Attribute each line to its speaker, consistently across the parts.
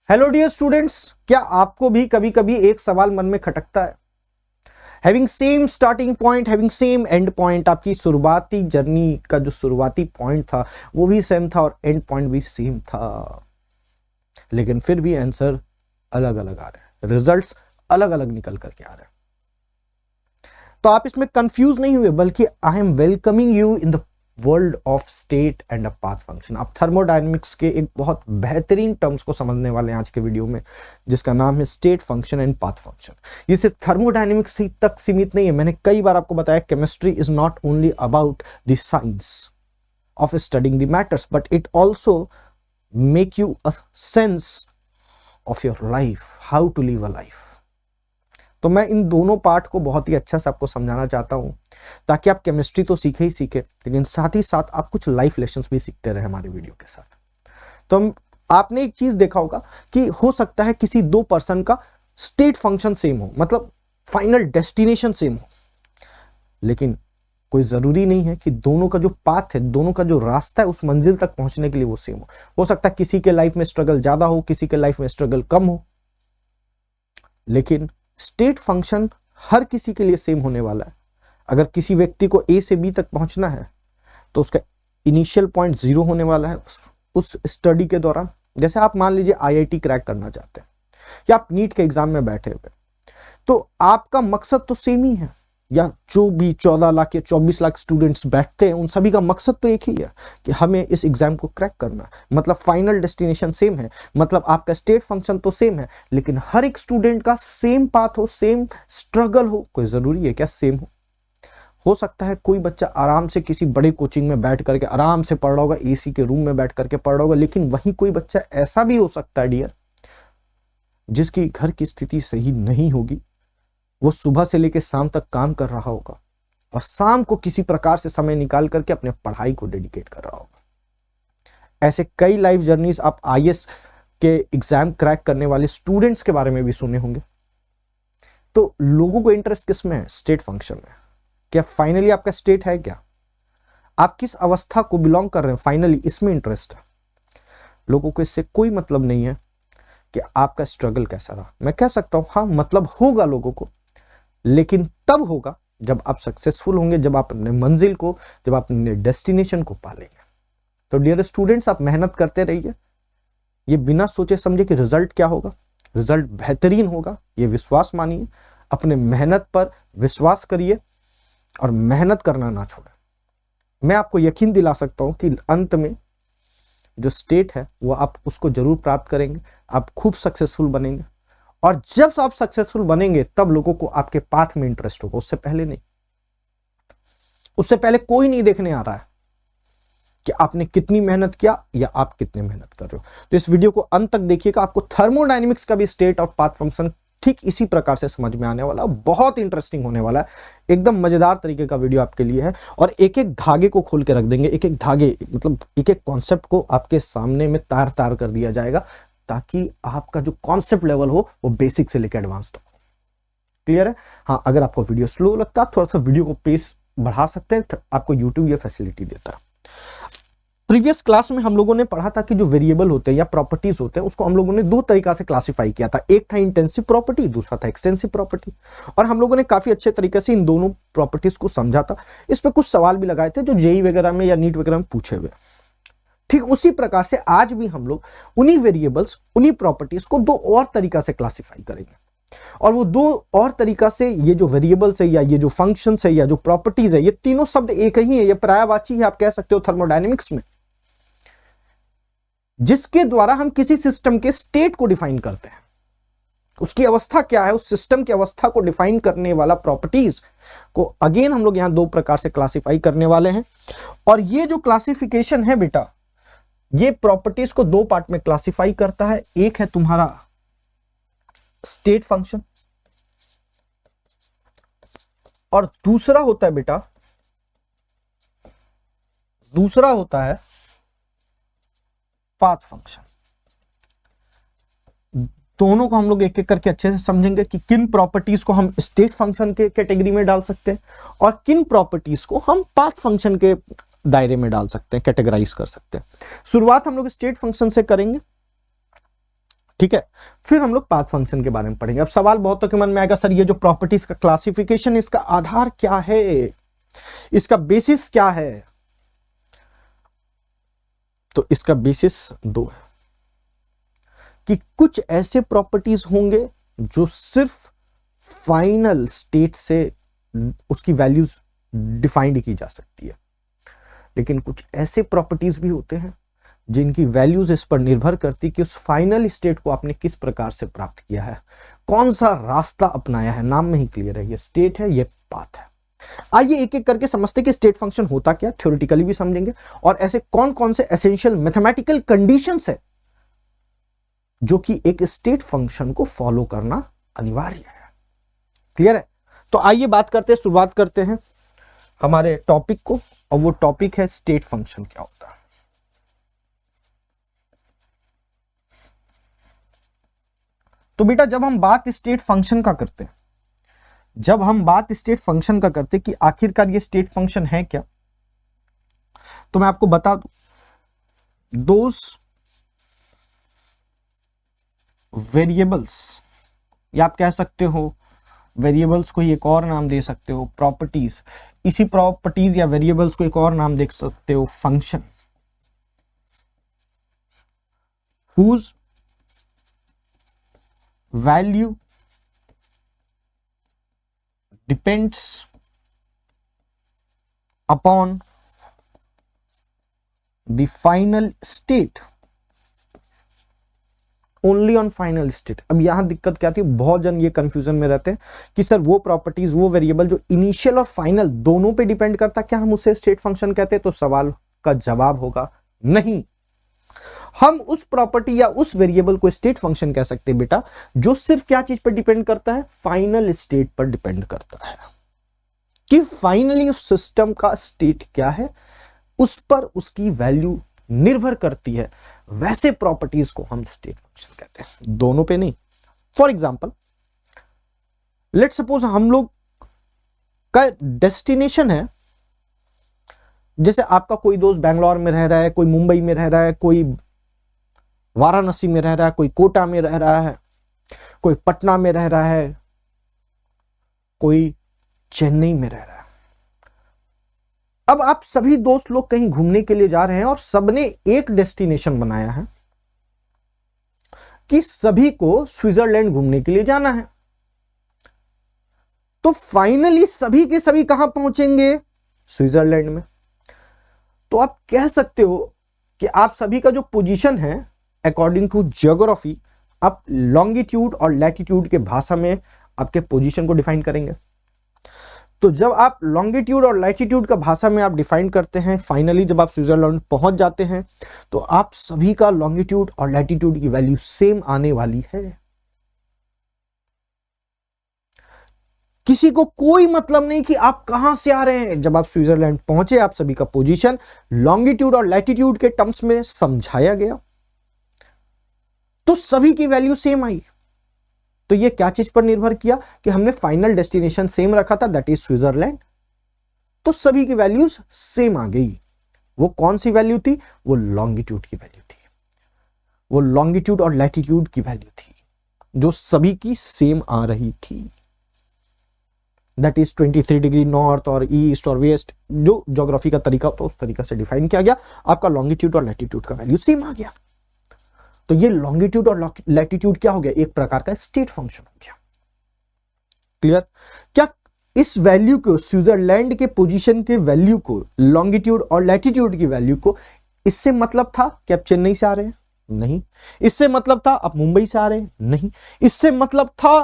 Speaker 1: Hello dear students, क्या आपको भी कभी कभी एक सवाल मन में खटकता है? Having same starting point, having same and point, आपकी शुरुआती जर्नी का जो शुरुआती पॉइंट था वो भी सेम था और एंड पॉइंट भी सेम था, लेकिन फिर भी आंसर अलग अलग आ रहे हैं, रिजल्ट्स अलग अलग निकल करके आ रहे हैं। तो आप इसमें कंफ्यूज नहीं हुए, बल्कि I am welcoming you in the world of state and a path function. आप थर्मोडायनेमिक्स के एक बहुत बेहतरीन टर्म्स को समझने वाले हैं आज के वीडियो में, जिसका नाम है state function and path function. ये सिर्फ थर्मोडायनेमिक्स तक सीमित नहीं है। मैंने कई बार आपको बताया, chemistry is not only about the science of studying the matters, but it also make you a sense of your life, how to live a life. तो मैं इन दोनों पार्ट को बहुत ही अच्छा से आपको समझाना चाहता हूं, ताकि आप केमिस्ट्री तो सीखे ही सीखे, लेकिन साथ ही साथ आप कुछ लाइफ लेसन्स भी सीखते रहे हमारे वीडियो के साथ। तो आपने एक चीज देखा होगा कि हो सकता है किसी दो पर्सन का स्टेट फंक्शन सेम हो, मतलब फाइनल डेस्टिनेशन सेम हो, लेकिन कोई जरूरी नहीं है कि दोनों का जो पाथ है, दोनों का जो रास्ता है उस मंजिल तक पहुंचने के लिए वो सेम हो सकता है किसी के लाइफ में स्ट्रगल ज्यादा हो, किसी के लाइफ में स्ट्रगल कम हो, लेकिन स्टेट फंक्शन हर किसी के लिए सेम होने वाला है। अगर किसी व्यक्ति को ए से बी तक पहुंचना है तो उसका इनिशियल पॉइंट 0 होने वाला है उस स्टडी के दौरान। जैसे आप मान लीजिए आईआईटी क्रैक करना चाहते हैं या आप नीट के एग्जाम में बैठे हुए, तो आपका मकसद तो सेम ही है, या जो भी 14 लाख या 24 लाख स्टूडेंट्स बैठते हैं उन सभी का मकसद तो एक ही है कि हमें इस एग्जाम को क्रैक करना है। मतलब फाइनल डेस्टिनेशन सेम है, मतलब आपका स्टेट फंक्शन तो सेम है, लेकिन हर एक स्टूडेंट का सेम पाथ हो, सेम स्ट्रगल हो, कोई जरूरी है क्या सेम हो सकता है कोई बच्चा आराम से किसी बड़े कोचिंग में बैठ करके आराम से पढ़ रहा होगा, एसी के रूम में बैठ करके पढ़ रहा होगा, लेकिन वहीं कोई बच्चा ऐसा भी हो सकता है डियर, जिसकी घर की स्थिति सही नहीं होगी, वो सुबह से लेकर शाम तक काम कर रहा होगा और शाम को किसी प्रकार से समय निकाल करके अपने पढ़ाई को डेडिकेट कर रहा होगा। ऐसे कई लाइफ जर्नीज आप आईएएस के एग्जाम क्रैक करने वाले स्टूडेंट्स के बारे में भी सुने होंगे। तो लोगों को इंटरेस्ट किस में है? स्टेट फंक्शन में। क्या फाइनली आपका स्टेट है? क्या आप किस अवस्था को बिलोंग कर रहे हैं? फाइनली इसमें इंटरेस्ट है। लोगों को इससे कोई मतलब नहीं है कि आपका स्ट्रगल कैसा रहा। मैं कह सकता हूं हाँ, मतलब होगा लोगों को, लेकिन तब होगा जब आप सक्सेसफुल होंगे, जब आप अपने मंजिल को, जब आप अपने डेस्टिनेशन को पालेंगे। तो डियर स्टूडेंट्स, आप मेहनत करते रहिए, ये बिना सोचे समझे कि रिजल्ट क्या होगा, रिजल्ट बेहतरीन होगा, ये विश्वास मानिए, अपने मेहनत पर विश्वास करिए और मेहनत करना ना छोड़ें। मैं आपको यकीन दिला सकता हूं कि अंत में जो स्टेट है वो आप उसको जरूर प्राप्त करेंगे, आप खूब सक्सेसफुल बनेंगे, और जब आप सक्सेसफुल बनेंगे तब लोगों को आपके पाथ में इंटरेस्ट होगा, उससे पहले नहीं। उससे पहले कोई नहीं देखने आ रहा है कि आपने कितनी मेहनत किया या आप कितने मेहनत कर रहे हो। तो इस वीडियो को अंत तक देखिएगा, आपको थर्मोडायनेमिक्स का भी स्टेट और पाथ फंक्शन ठीक इसी प्रकार से समझ में आने वाला, बहुत इंटरेस्टिंग होने वाला है, एकदम मजेदार तरीके का वीडियो आपके लिए है। और एक एक धागे को खोल के रख देंगे, एक एक धागे मतलब एक एक कॉन्सेप्ट को आपके सामने में तार तार कर दिया जाएगा, ताकि आपका जो कॉन्सेप्ट लेवल हो वो बेसिक से लेकर एडवांस तक हो। क्लियर है? हाँ, अगर आपको वीडियो स्लो लगता है थोड़ा सा वीडियो को पेस बढ़ा सकते हैं, आपको यूट्यूब ये फैसिलिटी देता है। प्रीवियस क्लास में हम लोगों ने पढ़ा था कि जो वेरिएबल होते हैं या प्रॉपर्टीज होते हैं उसको हम लोगों ने दो तरीका से क्लासिफाई किया था। एक था इंटेंसिव प्रॉपर्टी, दूसरा था एक्सटेंसिव प्रॉपर्टी, और हम लोगों ने काफी अच्छे तरीके से इन दोनों प्रॉपर्टीज को समझा था। इस पे कुछ सवाल भी लगाए थे जो जेईई वगैरह में या नीट वगैरह में पूछे हुए। ठीक उसी प्रकार से आज भी हम लोग उन्हीं वेरिएबल्स, उन्हीं प्रॉपर्टीज को दो और तरीका से क्लासिफाई करेंगे, और वो दो और तरीका से ये जो वेरिएबल्स है या ये जो फंक्शंस है या जो प्रॉपर्टीज है, ये तीनों शब्द एक ही है, ये पर्यायवाची है आप कह सकते हो थर्मोडायनेमिक्स में, जिसके द्वारा हम किसी सिस्टम के स्टेट को डिफाइन करते हैं। उसकी अवस्था क्या है, उस सिस्टम की अवस्था को डिफाइन करने वाला प्रॉपर्टीज को अगेन हम लोग यहां दो प्रकार से क्लासिफाई करने वाले हैं। और ये जो क्लासिफिकेशन है बेटा, ये प्रॉपर्टीज को दो पार्ट में क्लासिफाई करता है। एक है तुम्हारा स्टेट फंक्शन और दूसरा होता है बेटा, दूसरा होता है पाथ फंक्शन। दोनों को हम लोग एक एक करके अच्छे से समझेंगे कि किन प्रॉपर्टीज को हम स्टेट फंक्शन के कैटेगरी में डाल सकते हैं और किन प्रॉपर्टीज को हम पाथ फंक्शन के दायरे में डाल सकते हैं, कैटेगराइज कर सकते हैं। शुरुआत हम लोग स्टेट फंक्शन से करेंगे। ठीक है, फिर हम लोग पाथ फंक्शन के बारे में पढ़ेंगे। अब सवाल बहुतों के मन में आएगा, सर ये जो प्रॉपर्टीज का क्लासिफिकेशन, इसका आधार क्या है, इसका बेसिस क्या है? तो इसका बेसिस दो है कि कुछ ऐसे प्रॉपर्टीज होंगे जो सिर्फ फाइनल स्टेट से उसकी वैल्यूज डिफाइंड की जा सकती है, लेकिन कुछ ऐसे प्रॉपर्टीज भी होते हैं जिनकी वैल्यूज इस पर निर्भर करती कि उस फाइनल स्टेट को आपने किस प्रकार से प्राप्त किया है, कौन सा रास्ता अपनाया है। नाम में ही क्लियर है, ये स्टेट है, ये पाथ है। आइए एक एक करके समझते कि स्टेट फंक्शन होता क्या, थ्योरेटिकली भी समझेंगे, और ऐसे कौन कौन से एसेंशियल मैथमेटिकल कंडीशंस है जो कि एक स्टेट फंक्शन को फॉलो करना अनिवार्य है। क्लियर है? तो आइए बात करते हैं, शुरुआत करते हैं हमारे टॉपिक को, और वो टॉपिक है स्टेट फंक्शन क्या होता है। तो बेटा जब हम बात स्टेट फंक्शन का करते हैं, जब हम बात स्टेट फंक्शन का करते हैं कि आखिरकार ये स्टेट फंक्शन है क्या, तो मैं आपको बता दूं, दोस वेरिएबल्स, या आप कह सकते हो वेरिएबल्स को एक और नाम दे सकते हो प्रॉपर्टीज, इसी प्रॉपर्टीज या वेरिएबल्स को एक और नाम दे सकते हो function, whose value depends upon the final state, only on final state. अब यहां दिक्कत क्या थी, बहुत जन ये कंफ्यूजन में रहते हैं कि सर वो प्रॉपर्टीज, वो वेरिएबल जो इनिशियल और फाइनल दोनों पे डिपेंड करता, क्या हम उसे स्टेट फंक्शन कहते हैं? तो सवाल का जवाब होगा नहीं। हम उस प्रॉपर्टी या उस वेरिएबल को स्टेट फंक्शन कह सकते हैं बेटा जो सिर्फ क्या चीज पर डिपेंड करता है, फाइनल स्टेट पर डिपेंड करता है, कि फाइनली उस सिस्टम का स्टेट क्या है, उस पर उसकी वैल्यू निर्भर करती है। वैसे प्रॉपर्टीज को हम स्टेट फंक्शन कहते हैं, दोनों पे नहीं। फॉर एग्जाम्पल लेट सपोज हम लोग का डेस्टिनेशन है, जैसे आपका कोई दोस्त बैंगलोर में रह रहा है, कोई मुंबई में रह रहा है, कोई वाराणसी में रह रहा है, कोई कोटा में रह रहा है, कोई पटना में रह रहा है, कोई चेन्नई में रह रहा है। अब आप सभी दोस्त लोग कहीं घूमने के लिए जा रहे हैं और सबने एक डेस्टिनेशन बनाया है कि सभी को स्विट्जरलैंड घूमने के लिए जाना है। तो फाइनली सभी के सभी कहां पहुंचेंगे? स्विट्जरलैंड में। तो आप कह सकते हो कि आप सभी का जो पोजीशन है अकॉर्डिंग टू जियोग्राफी, आप लॉन्गिट्यूड और लैटिट्यूड के भाषा में आपके पोजीशन को डिफाइन करेंगे। तो जब आप लॉन्गिट्यूड और लैटिट्यूड का भाषा में आप डिफाइन करते हैं, फाइनली जब आप स्विट्जरलैंड पहुंच जाते हैं तो आप सभी का लॉन्गिट्यूड और लैटिट्यूड की वैल्यू सेम आने वाली है। किसी को कोई मतलब नहीं कि आप कहां से आ रहे हैं। जब आप स्विट्जरलैंड पहुंचे, आप सभी का पोजीशन लॉन्गिट्यूड और लैटिट्यूड के टर्म्स में समझाया गया, तो सभी की वैल्यू सेम आई। तो ये क्या चीज पर निर्भर किया कि हमने फाइनल डेस्टिनेशन सेम रखा था, दैट इज स्विट्जरलैंड, तो सभी की वैल्यूज सेम आ गई। वो कौन सी वैल्यू थी? वो लॉन्गिट्यूड की वैल्यू थी, वो लॉन्गिट्यूड और लैटिट्यूड की वैल्यू थी जो सभी की सेम आ रही थी, दैट इज 23 डिग्री नॉर्थ और ईस्ट और वेस्ट, जो ज्योग्राफी का तरीका होता है उस तरीका से डिफाइन किया गया। आपका लॉन्गिट्यूड और लैटिट्यूड का वैल्यू सेम आ गया। तो ये लॉन्गिट्यूड और लैटिट्यूड क्या हो गया? एक प्रकार का स्टेट फंक्शन हो गया। क्लियर? क्या इस वैल्यू को, स्विट्जरलैंड के पोजीशन के वैल्यू को, लॉन्गिट्यूड और लैटिट्यूड की वैल्यू को, इससे मतलब था कि आप चेन्नई से आ रहे हैं? नहीं। इससे मतलब था आप मुंबई से आ रहे हैं? नहीं। इससे मतलब था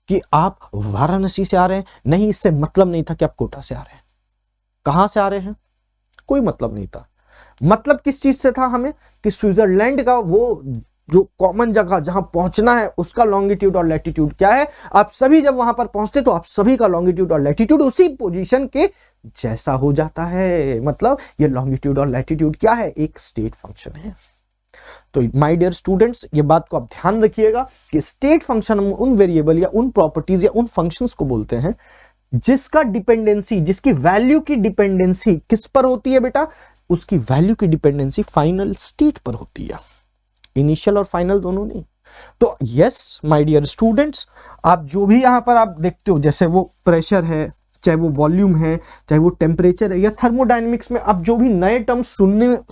Speaker 1: कि आप वाराणसी से आ रहे हैं? नहीं। इससे मतलब नहीं था कि आप कोटा से आ रहे हैं। कहां से आ रहे हैं? कोई मतलब नहीं था। मतलब किस चीज से था हमें? कि स्विट्जरलैंड का वो जो कॉमन जगह जहां पहुंचना है उसका लॉन्गिट्यूड और लैटिट्यूड क्या है। आप सभी जब वहां पर पहुंचते तो आप सभी का लॉन्गिट्यूड और लैटिट्यूड उसी पोजीशन के जैसा हो जाता है। मतलब ये लॉन्गिट्यूड और लैटिट्यूड क्या है? एक स्टेट फंक्शन है। तो माय डियर स्टूडेंट्स, ये बात को आप ध्यान रखिएगा कि स्टेट फंक्शन उन वेरिएबल या उन प्रॉपर्टीज या उन फंक्शंस को बोलते हैं जिसका डिपेंडेंसी, जिसकी वैल्यू की डिपेंडेंसी किस पर होती है बेटा? उसकी वैल्यू की डिपेंडेंसी फाइनल स्टेट पर होती है। इनिशियल और फाइनल दोनों नहीं। तो यस माय डियर स्टूडेंट्स, आप जो भी यहाँ पर आप देखते हो, जैसे वो प्रेशर है, चाहे वो वॉल्यूम है, चाहे वो टेम्परेचर है, या थर्मोडायनेमिक्स में आप जो भी नए टर्म्स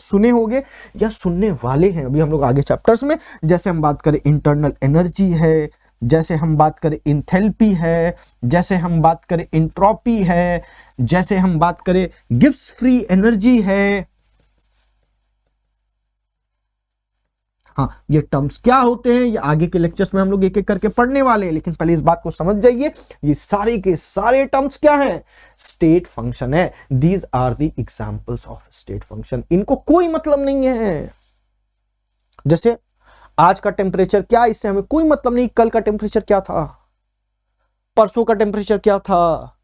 Speaker 1: सुने होंगे या सुनने वाले हैं अभी हम लोग आगे चैप्टर्स में, जैसे हम बात करें इंटरनल एनर्जी है, जैसे हम बात करें इंथैल्पी है, जैसे हम बात करें इंट्रोपी है, जैसे हम बात करें गिब्स फ्री एनर्जी है। हाँ, ये टर्म्स क्या होते हैं ये आगे के लेक्चर्स में हम लोग एक एक करके पढ़ने वाले हैं, लेकिन पहले इस बात को समझ जाइए, ये सारे के सारे टर्म्स क्या हैं? स्टेट फंक्शन है। These are the examples of state function. इनको कोई मतलब नहीं है। जैसे आज का टेम्परेचर क्या, इससे हमें कोई मतलब नहीं कल का टेम्परेचर क्या था, परसों का टेम्परेचर क्या था।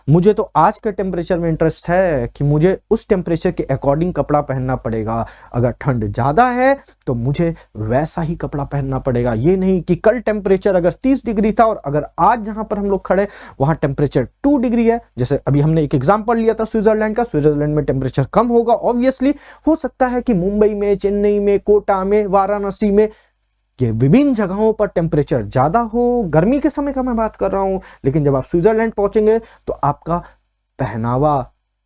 Speaker 1: मुझे तो आज के टेम्परेचर में इंटरेस्ट है कि मुझे उस टेम्परेचर के अकॉर्डिंग कपड़ा पहनना पड़ेगा। अगर ठंड ज्यादा है तो मुझे वैसा ही कपड़ा पहनना पड़ेगा। ये नहीं कि कल टेम्परेचर अगर 30 डिग्री था और अगर आज जहां पर हम लोग खड़े वहां टेम्परेचर 2 डिग्री है। जैसे अभी हमने एक एग्जांपल लिया था स्विट्जरलैंड का, स्विट्जरलैंड में टेम्परेचर कम होगा ऑब्वियसली। हो सकता है कि मुंबई में, चेन्नई में, कोटा में, वाराणसी में, ये विभिन्न जगहों पर टेम्परेचर ज्यादा हो। गर्मी के समय का मैं बात कर रहा हूं, लेकिन जब आप स्विट्जरलैंड पहुंचेंगे तो आपका पहनावा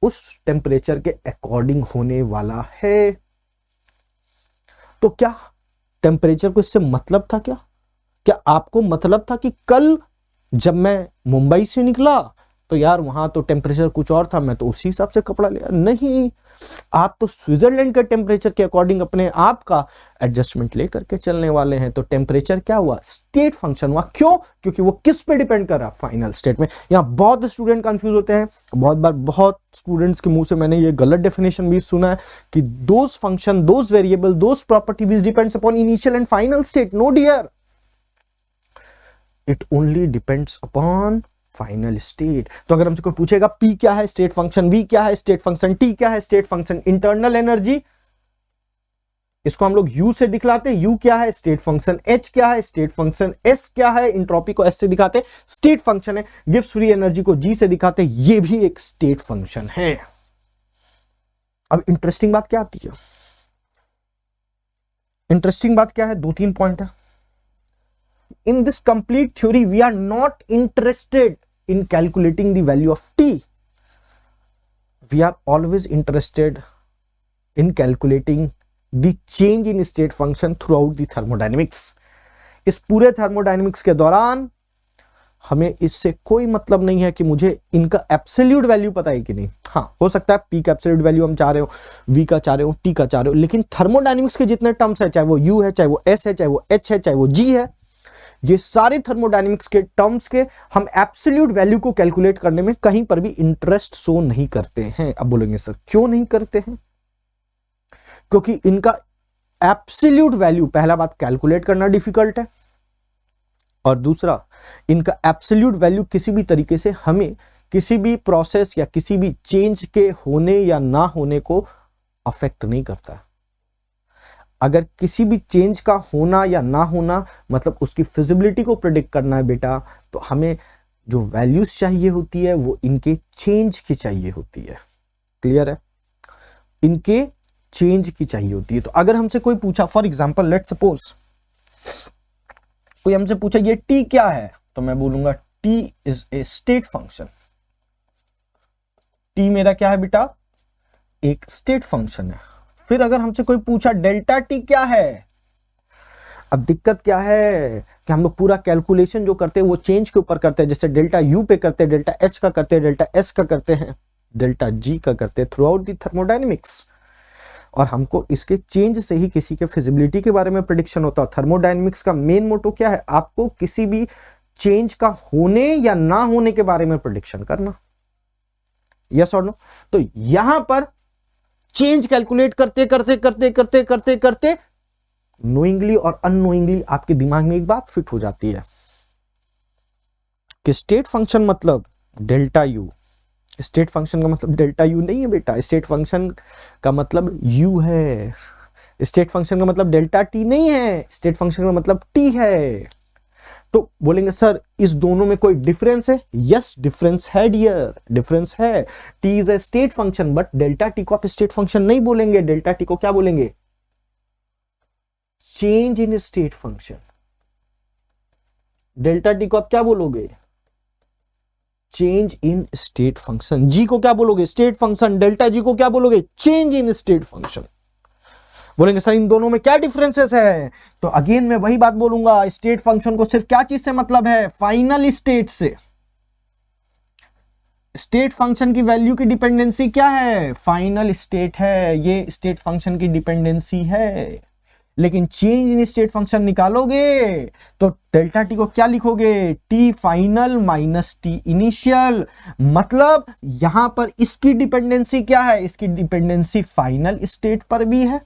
Speaker 1: उस टेम्परेचर के अकॉर्डिंग होने वाला है। तो क्या टेम्परेचर को इससे मतलब था? क्या आपको मतलब था कि कल जब मैं मुंबई से निकला तो यार वहां तो टेम्परेचर कुछ और था, मैं तो उसी हिसाब से कपड़ा लिया? नहीं, आप तो स्विट्जरलैंड के टेम्परेचर के अकॉर्डिंग अपने आप का एडजस्टमेंट लेकर के चलने वाले हैं। तो टेम्परेचर क्या हुआ? स्टेट फंक्शन हुआ। क्यों? क्योंकि वो किस पे डिपेंड कर रहा? फाइनल स्टेट में। यहां बहुत स्टूडेंट कंफ्यूज होते हैं। बहुत बार बहुत स्टूडेंट्स के मुंह से मैंने ये गलत डेफिनेशन भी सुना है कि those function, those variable, those property which depends upon initial and final state. No dear, it only depends upon final state. तो अगर हमसे कोई पूछेगा P क्या है स्टेट फंक्शन, V क्या है स्टेट फंक्शन, T क्या है स्टेट फंक्शन, इंटरनल एनर्जी इसको हम लोग U से दिखलाते हैं, U क्या है स्टेट फंक्शन, H क्या है स्टेट फंक्शन, S क्या है, इंट्रोपी को S से दिखाते स्टेट फंक्शन है, गिब्स फ्री एनर्जी को G से दिखाते ये भी एक स्टेट फंक्शन है। अब इंटरेस्टिंग बात क्या आती है? इंटरेस्टिंग बात क्या है? 2-3 पॉइंट है। In this complete theory, we are not interested in calculating the value of T. We are always interested in calculating the change in state function throughout the thermodynamics. इस पूरे थर्मोडायनेमिक्स के दौरान हमें इससे कोई मतलब नहीं है कि मुझे इनका एब्सोल्यूट वैल्यू पता है कि नहीं। हाँ, हो सकता है P का एब्सोल्यूट वैल्यू हम चाह रहे हो, V का चाह रहे हो, T का चाह रहे हो, लेकिन थर्मोडायनेमिक्स के जितने टर्म्स है, चाहे वो U है, चाहे वो S है, चाहे वो H है, चाहे वो G है, ये सारे थर्मोडायनेमिक्स के टर्म्स के हम एब्सोल्यूट वैल्यू को कैलकुलेट करने में कहीं पर भी इंटरेस्ट शो नहीं करते हैं। अब बोलेंगे सर क्यों नहीं करते हैं? क्योंकि इनका एब्सोल्यूट वैल्यू, पहला बात कैलकुलेट करना डिफिकल्ट है, और दूसरा इनका एब्सोल्यूट वैल्यू किसी भी तरीके से हमें किसी भी प्रोसेस या किसी भी चेंज के होने या ना होने को अफेक्ट नहीं करता। अगर किसी भी चेंज का होना या ना होना मतलब उसकी फिजिबिलिटी को प्रेडिक्ट करना है बेटा, तो हमें जो वैल्यूज चाहिए होती है वो इनके चेंज की चाहिए होती है। क्लियर है? इनके चेंज की चाहिए होती है। तो अगर हमसे कोई पूछा, फॉर एग्जांपल लेट सपोज कोई हमसे पूछा ये T क्या है, तो मैं बोलूंगा T is a state function. T मेरा क्या है बेटा? एक स्टेट फंक्शन है। फिर अगर हमसे कोई पूछा डेल्टा T क्या है, अब दिक्कत क्या है कि हम लोग पूरा कैलकुलेशन जो करते हैं वो चेंज के ऊपर करते हैं। जैसे डेल्टा U पे करते हैं, डेल्टा H का करते हैं, डेल्टा S का करते हैं, डेल्टा G का करते हैं थ्रू आउट द थर्मोडायनेमिक्स। और हमको इसके चेंज से ही किसी के फिजिबिलिटी के बारे में प्रेडिक्शन होता है। थर्मोडायनेमिक्स का मेन मोटो क्या है? आपको किसी भी चेंज का होने या ना होने के बारे में प्रेडिक्शन करना। यस और नो? तो यहां पर चेंज कैलकुलेट करते करते करते करते करते करते नोइंगली और अननोइंगली आपके दिमाग में एक बात फिट हो जाती है कि स्टेट फंक्शन मतलब डेल्टा U। स्टेट फंक्शन का मतलब डेल्टा U नहीं है बेटा, स्टेट फंक्शन का मतलब U है। स्टेट फंक्शन का मतलब डेल्टा T नहीं है, स्टेट फंक्शन का मतलब T है। तो बोलेंगे सर इस दोनों में कोई डिफरेंस है? यस डिफरेंस है डियर, डिफरेंस है। T is a state function, but delta T को आप स्टेट फंक्शन नहीं बोलेंगे। डेल्टा T को क्या बोलेंगे? Change in state function. Delta T को आप क्या बोलोगे? Change in state function. G को क्या बोलोगे? State function. डेल्टा जी को क्या बोलोगे? Change in state function. बोलेंगे सर इन दोनों में क्या डिफरेंसेस है? तो अगेन मैं वही बात बोलूंगा, स्टेट फंक्शन को सिर्फ क्या चीज से मतलब है? फाइनल स्टेट से। स्टेट फंक्शन की वैल्यू की डिपेंडेंसी क्या है? फाइनल स्टेट है, ये स्टेट फंक्शन की डिपेंडेंसी है। लेकिन चेंज इन स्टेट फंक्शन निकालोगे तो डेल्टा टी को क्या लिखोगे? T final minus T initial. मतलब यहां पर इसकी डिपेंडेंसी क्या है? इसकी डिपेंडेंसी फाइनल स्टेट पर भी है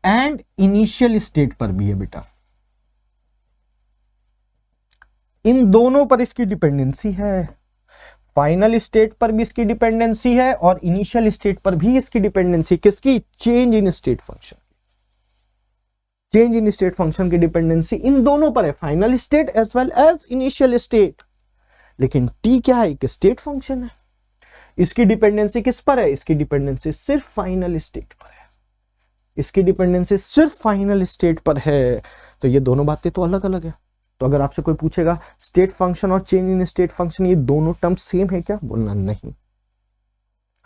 Speaker 1: एंड इनिशियल स्टेट पर भी है बेटा। इन दोनों पर इसकी डिपेंडेंसी है। फाइनल स्टेट पर भी इसकी डिपेंडेंसी है और इनिशियल स्टेट पर भी इसकी डिपेंडेंसी। किसकी? Change in state function. Change in state function की डिपेंडेंसी इन दोनों पर है, final state as well as initial state. लेकिन टी क्या है? एक स्टेट फंक्शन है। इसकी डिपेंडेंसी किस पर है? इसकी डिपेंडेंसी सिर्फ फाइनल स्टेट पर है। इसकी डिपेंडेंसी सिर्फ फाइनल स्टेट पर है। तो ये दोनों बातें तो अलग अलग है। तो अगर आपसे कोई पूछेगा स्टेट फंक्शन और चेंज इन स्टेट फंक्शन ये दोनों टर्म सेम है क्या? बोलना नहीं।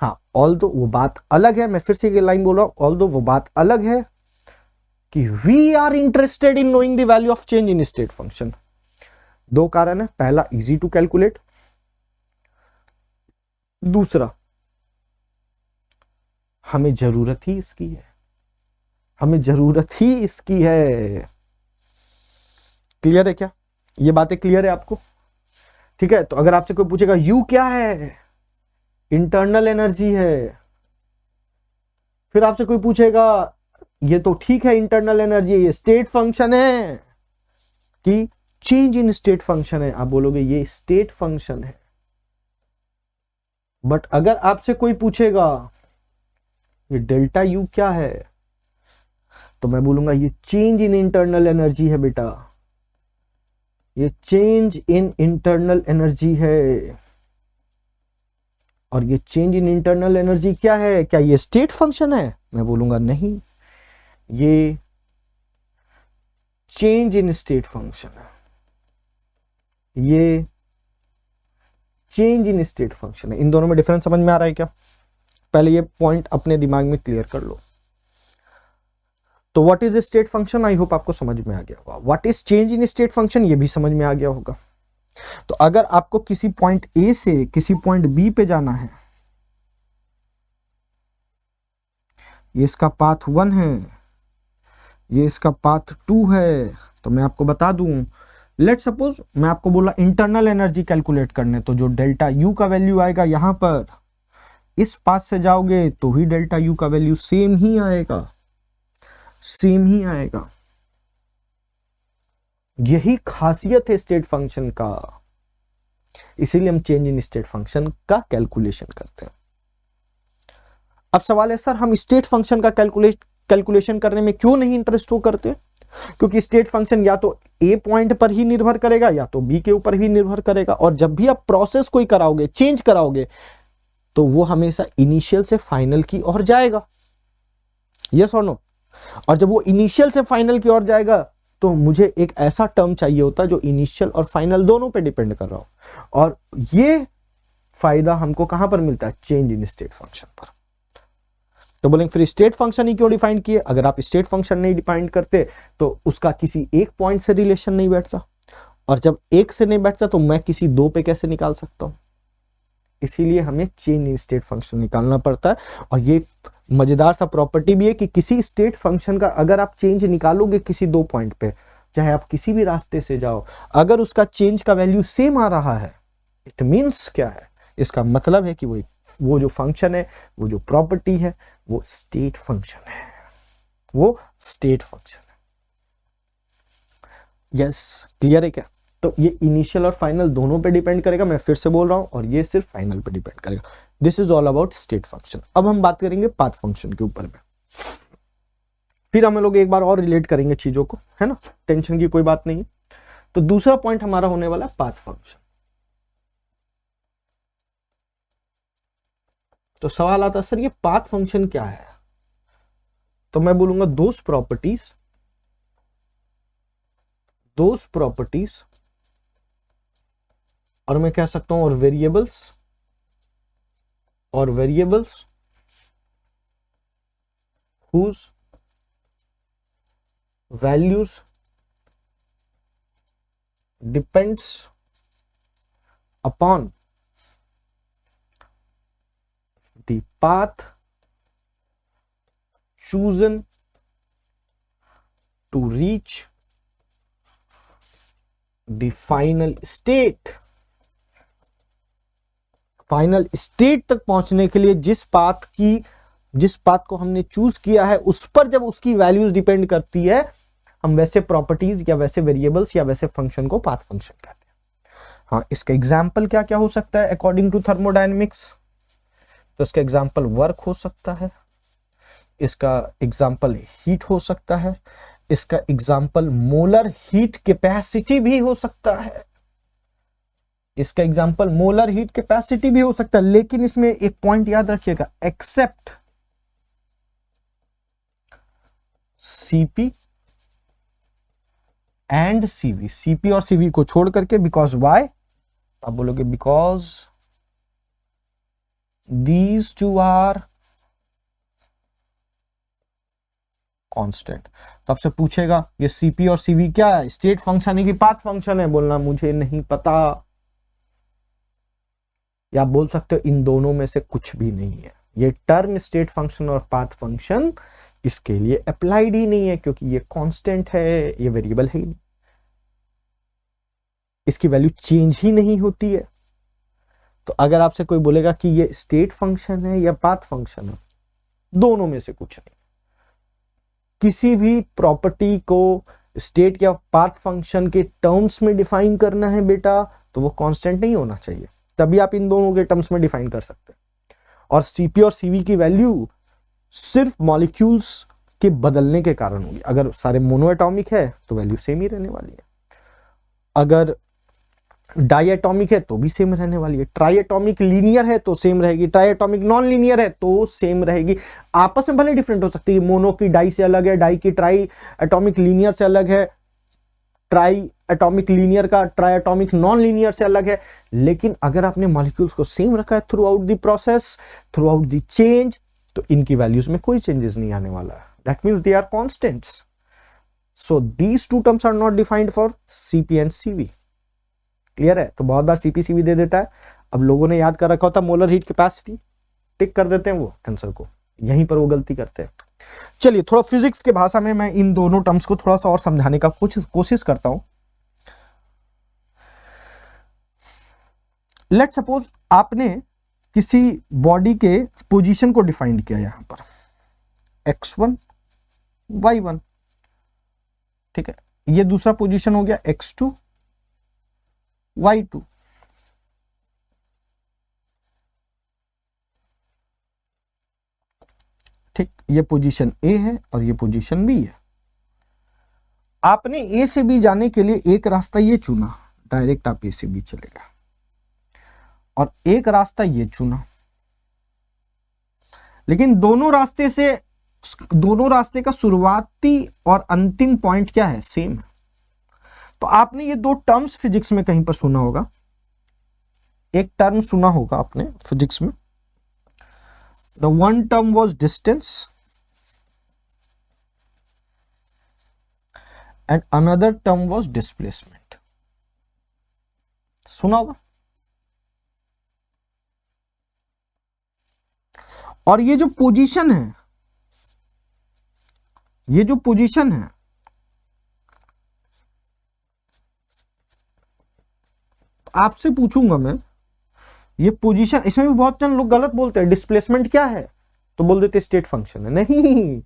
Speaker 1: हाँ, ऑल्दो वो बात अलग है, मैं फिर से ये लाइन बोल रहा हूं, ऑल्दो वो बात अलग है कि we are interested in knowing the value of change in state function. दो कारण है, पहला इजी टू कैलकुलेट, दूसरा हमें जरूरत ही इसकी है। हमें जरूरत ही इसकी है। क्लियर है क्या? ये बातें क्लियर है आपको? ठीक है। तो अगर आपसे कोई पूछेगा यू क्या है? इंटरनल एनर्जी है। फिर आपसे कोई पूछेगा ये तो ठीक है इंटरनल एनर्जी, ये स्टेट फंक्शन है कि चेंज इन स्टेट फंक्शन है? आप बोलोगे ये स्टेट फंक्शन है। बट अगर आपसे कोई पूछेगा ये डेल्टा यू क्या है, तो मैं बोलूंगा ये चेंज इन इंटरनल एनर्जी है बेटा। ये चेंज इन इंटरनल एनर्जी है। और ये चेंज इन इंटरनल एनर्जी क्या है? क्या ये स्टेट फंक्शन है? मैं बोलूंगा नहीं, ये चेंज इन स्टेट फंक्शन है। ये चेंज इन स्टेट फंक्शन है। इन दोनों में डिफरेंस समझ में आ रहा है क्या? पहले ये पॉइंट अपने दिमाग में क्लियर कर लो। तो what is state function? I hope आपको समझ में आ गया होगा। What is change in state function? ये भी समझ में आ गया होगा। तो अगर आपको किसी पॉइंट ए से किसी पॉइंट बी पे जाना है, ये इसका पाथ 1 है, ये इसका पाथ 2 है, तो मैं आपको बता दूं, लेट सपोज मैं आपको बोला इंटरनल एनर्जी कैलकुलेट करने, तो जो डेल्टा यू का वैल्यू आएगा यहां पर, इस पाथ से जाओगे तो ही डेल्टा यू का वैल्यू सेम ही आएगा, सेम ही आएगा। यही खासियत है स्टेट फंक्शन का। इसीलिए हम चेंज इन स्टेट फंक्शन का कैलकुलेशन करते हैं। अब सवाल है सर हम स्टेट फंक्शन का कैलकुलेशन करने में क्यों नहीं इंटरेस्ट हो करते? क्योंकि स्टेट फंक्शन या तो ए पॉइंट पर ही निर्भर करेगा या तो बी के ऊपर ही निर्भर करेगा, और जब भी आप प्रोसेस कोई कराओगे, चेंज कराओगे, तो वो हमेशा इनिशियल से फाइनल की ओर जाएगा। यस और नो? और जब वो इनिशियल से फाइनल की ओर जाएगा तो मुझे एक ऐसा टर्म चाहिए होता जो इनिशियल और फाइनल दोनों पे डिपेंड कर रहा हो, और ये फायदा हमको कहां पर मिलता है? चेंज इन स्टेट फंक्शन पर। तो बोलेंगे फिर स्टेट फंक्शन ही क्यों डिफाइन किए? अगर आप स्टेट फंक्शन नहीं डिफाइन करते तो उसका किसी एक पॉइंट से रिलेशन नहीं बैठता, और जब एक से नहीं बैठता तो मैं किसी दो पे कैसे निकाल सकता हूं? इसीलिए हमें चेंज इन स्टेट फंक्शन निकालना पड़ता है। और ये मजेदार सा प्रॉपर्टी भी है कि किसी स्टेट फंक्शन का अगर आप चेंज निकालोगे किसी दो पॉइंट पे, चाहे आप किसी भी रास्ते से जाओ, अगर उसका चेंज का वैल्यू सेम आ रहा है, इट मीन्स क्या है? इसका मतलब है कि वो जो फंक्शन है, वो जो प्रॉपर्टी है, वो स्टेट फंक्शन है, वो स्टेट फंक्शन है। यस, क्लियर है क्या? तो ये इनिशियल और फाइनल दोनों पे डिपेंड करेगा, मैं फिर से बोल रहा हूं, और ये सिर्फ फाइनल पे डिपेंड करेगा। This is all about state function. अब हम बात करेंगे पाथ फंक्शन के ऊपर में, फिर हम लोग एक बार और रिलेट करेंगे चीजों को, है ना? टेंशन की कोई बात नहीं है। तो दूसरा पॉइंट हमारा होने वाला है पाथ फंक्शन। तो सवाल आता सर ये पाथ फंक्शन क्या है? तो मैं बोलूंगा दोज प्रॉपर्टीज, और मैं कह सकता हूं और variables whose values depends upon the path chosen to reach the final state। Final state तक पहुंचने के लिए जिस पाथ को हमने चूज किया है उस पर जब उसकी वैल्यूज डिपेंड करती है, हम वैसे प्रॉपर्टीज या वैसे वेरिएबल्स या वैसे फंक्शन को पाथ फंक्शन कहते हैं। हाँ, इसका एग्जाम्पल क्या क्या हो सकता है अकॉर्डिंग टू थर्मोडायनेमिक्स? तो इसका एग्जाम्पल वर्क हो सकता है, इसका एग्जाम्पल हीट हो सकता है, इसका एग्जाम्पल मोलर हीट कैपेसिटी भी हो सकता है, इसका एग्जाम्पल मोलर हीट कैपेसिटी भी हो सकता है। लेकिन इसमें एक पॉइंट याद रखिएगा, except CP and CV, CP और सीवी को छोड़ करके। Because why? आप बोलोगे because these two are constant. तो आपसे पूछेगा ये सीपी और सीवी क्या है, स्टेट फंक्शन है कि पाथ फंक्शन है? बोलना मुझे नहीं पता, या आप बोल सकते हो इन दोनों में से कुछ भी नहीं है। ये टर्म स्टेट फंक्शन और पाथ फंक्शन इसके लिए अप्लाइड ही नहीं है, क्योंकि ये कांस्टेंट है, ये वेरिएबल है ही नहीं, इसकी वैल्यू चेंज ही नहीं होती है। तो अगर आपसे कोई बोलेगा कि ये स्टेट फंक्शन है या पाथ फंक्शन है, दोनों में से कुछ नहीं। किसी भी प्रॉपर्टी को स्टेट या पाथ फंक्शन के टर्म्स में डिफाइन करना है बेटा, तो वो कांस्टेंट नहीं होना चाहिए, तभी आप इन दोनों के टर्म्स में डिफाइन कर सकते हैं। और सीपी और सीवी की वैल्यू सिर्फ मॉलिक्यूल्स के बदलने के कारण होगी। अगर सारे मोनोएटॉमिक है तो वैल्यू सेम ही रहने वाली है, अगर डाईएटॉमिक है तो भी सेम रहने वाली है, ट्राईएटॉमिक लीनियर है तो सेम रहेगी, ट्राईएटॉमिक नॉन लीनियर है तो सेम रहेगी। आपस में भले डिफरेंट हो सकती है, मोनो की डाई से अलग है, डाई की ट्राई एटॉमिक लीनियर से अलग है, ट्राई एटॉमिक लीनियर का ट्राई एटॉमिक नॉन लीनियर से अलग है, लेकिन अगर आपने मॉलिक्यूल्स को सेम रखा है through out the process, through out the change, तो इनकी वैल्यूज में कोई चेंजेस नहीं आने वाला है। That means they are constants. So these two terms are not defined for CP and CV. Clear है? तो बहुत बार सीपी सीवी दे देता है, अब लोगों ने याद कर रखा होता मोलर हीट कैपेसिटी, टिक कर देते हैं वो आंसर को, यहीं पर वो गलती करते हैं। चलिए थोड़ा फिजिक्स के भाषा में मैं इन दोनों टर्म्स को थोड़ा सा और समझाने का कोशिश करता हूं। लेट सपोज आपने किसी बॉडी के पोजीशन को डिफाइन किया यहां पर x1 y1, ठीक है, ये दूसरा पोजीशन हो गया x2 y2, ठीक, ये पोजीशन A है और ये पोजीशन B है। आपने A से B जाने के लिए एक रास्ता ये चुना, डायरेक्ट आप A से B चलेगा, और एक रास्ता ये चुना, लेकिन दोनों रास्ते का शुरुआती और अंतिम पॉइंट क्या है? सेम है। तो आपने ये दो टर्म्स फिजिक्स में कहीं पर सुना होगा, एक टर्म सुना होगा आपने फिजिक्स में, the one term was distance and another term was displacement, सुना होगा। और ये जो पोजीशन है, आपसे पूछूंगा मैं, ये पोजीशन, इसमें भी बहुत जन लोग गलत बोलते हैं, डिस्प्लेसमेंट क्या है तो बोल देते स्टेट फंक्शन है। नहीं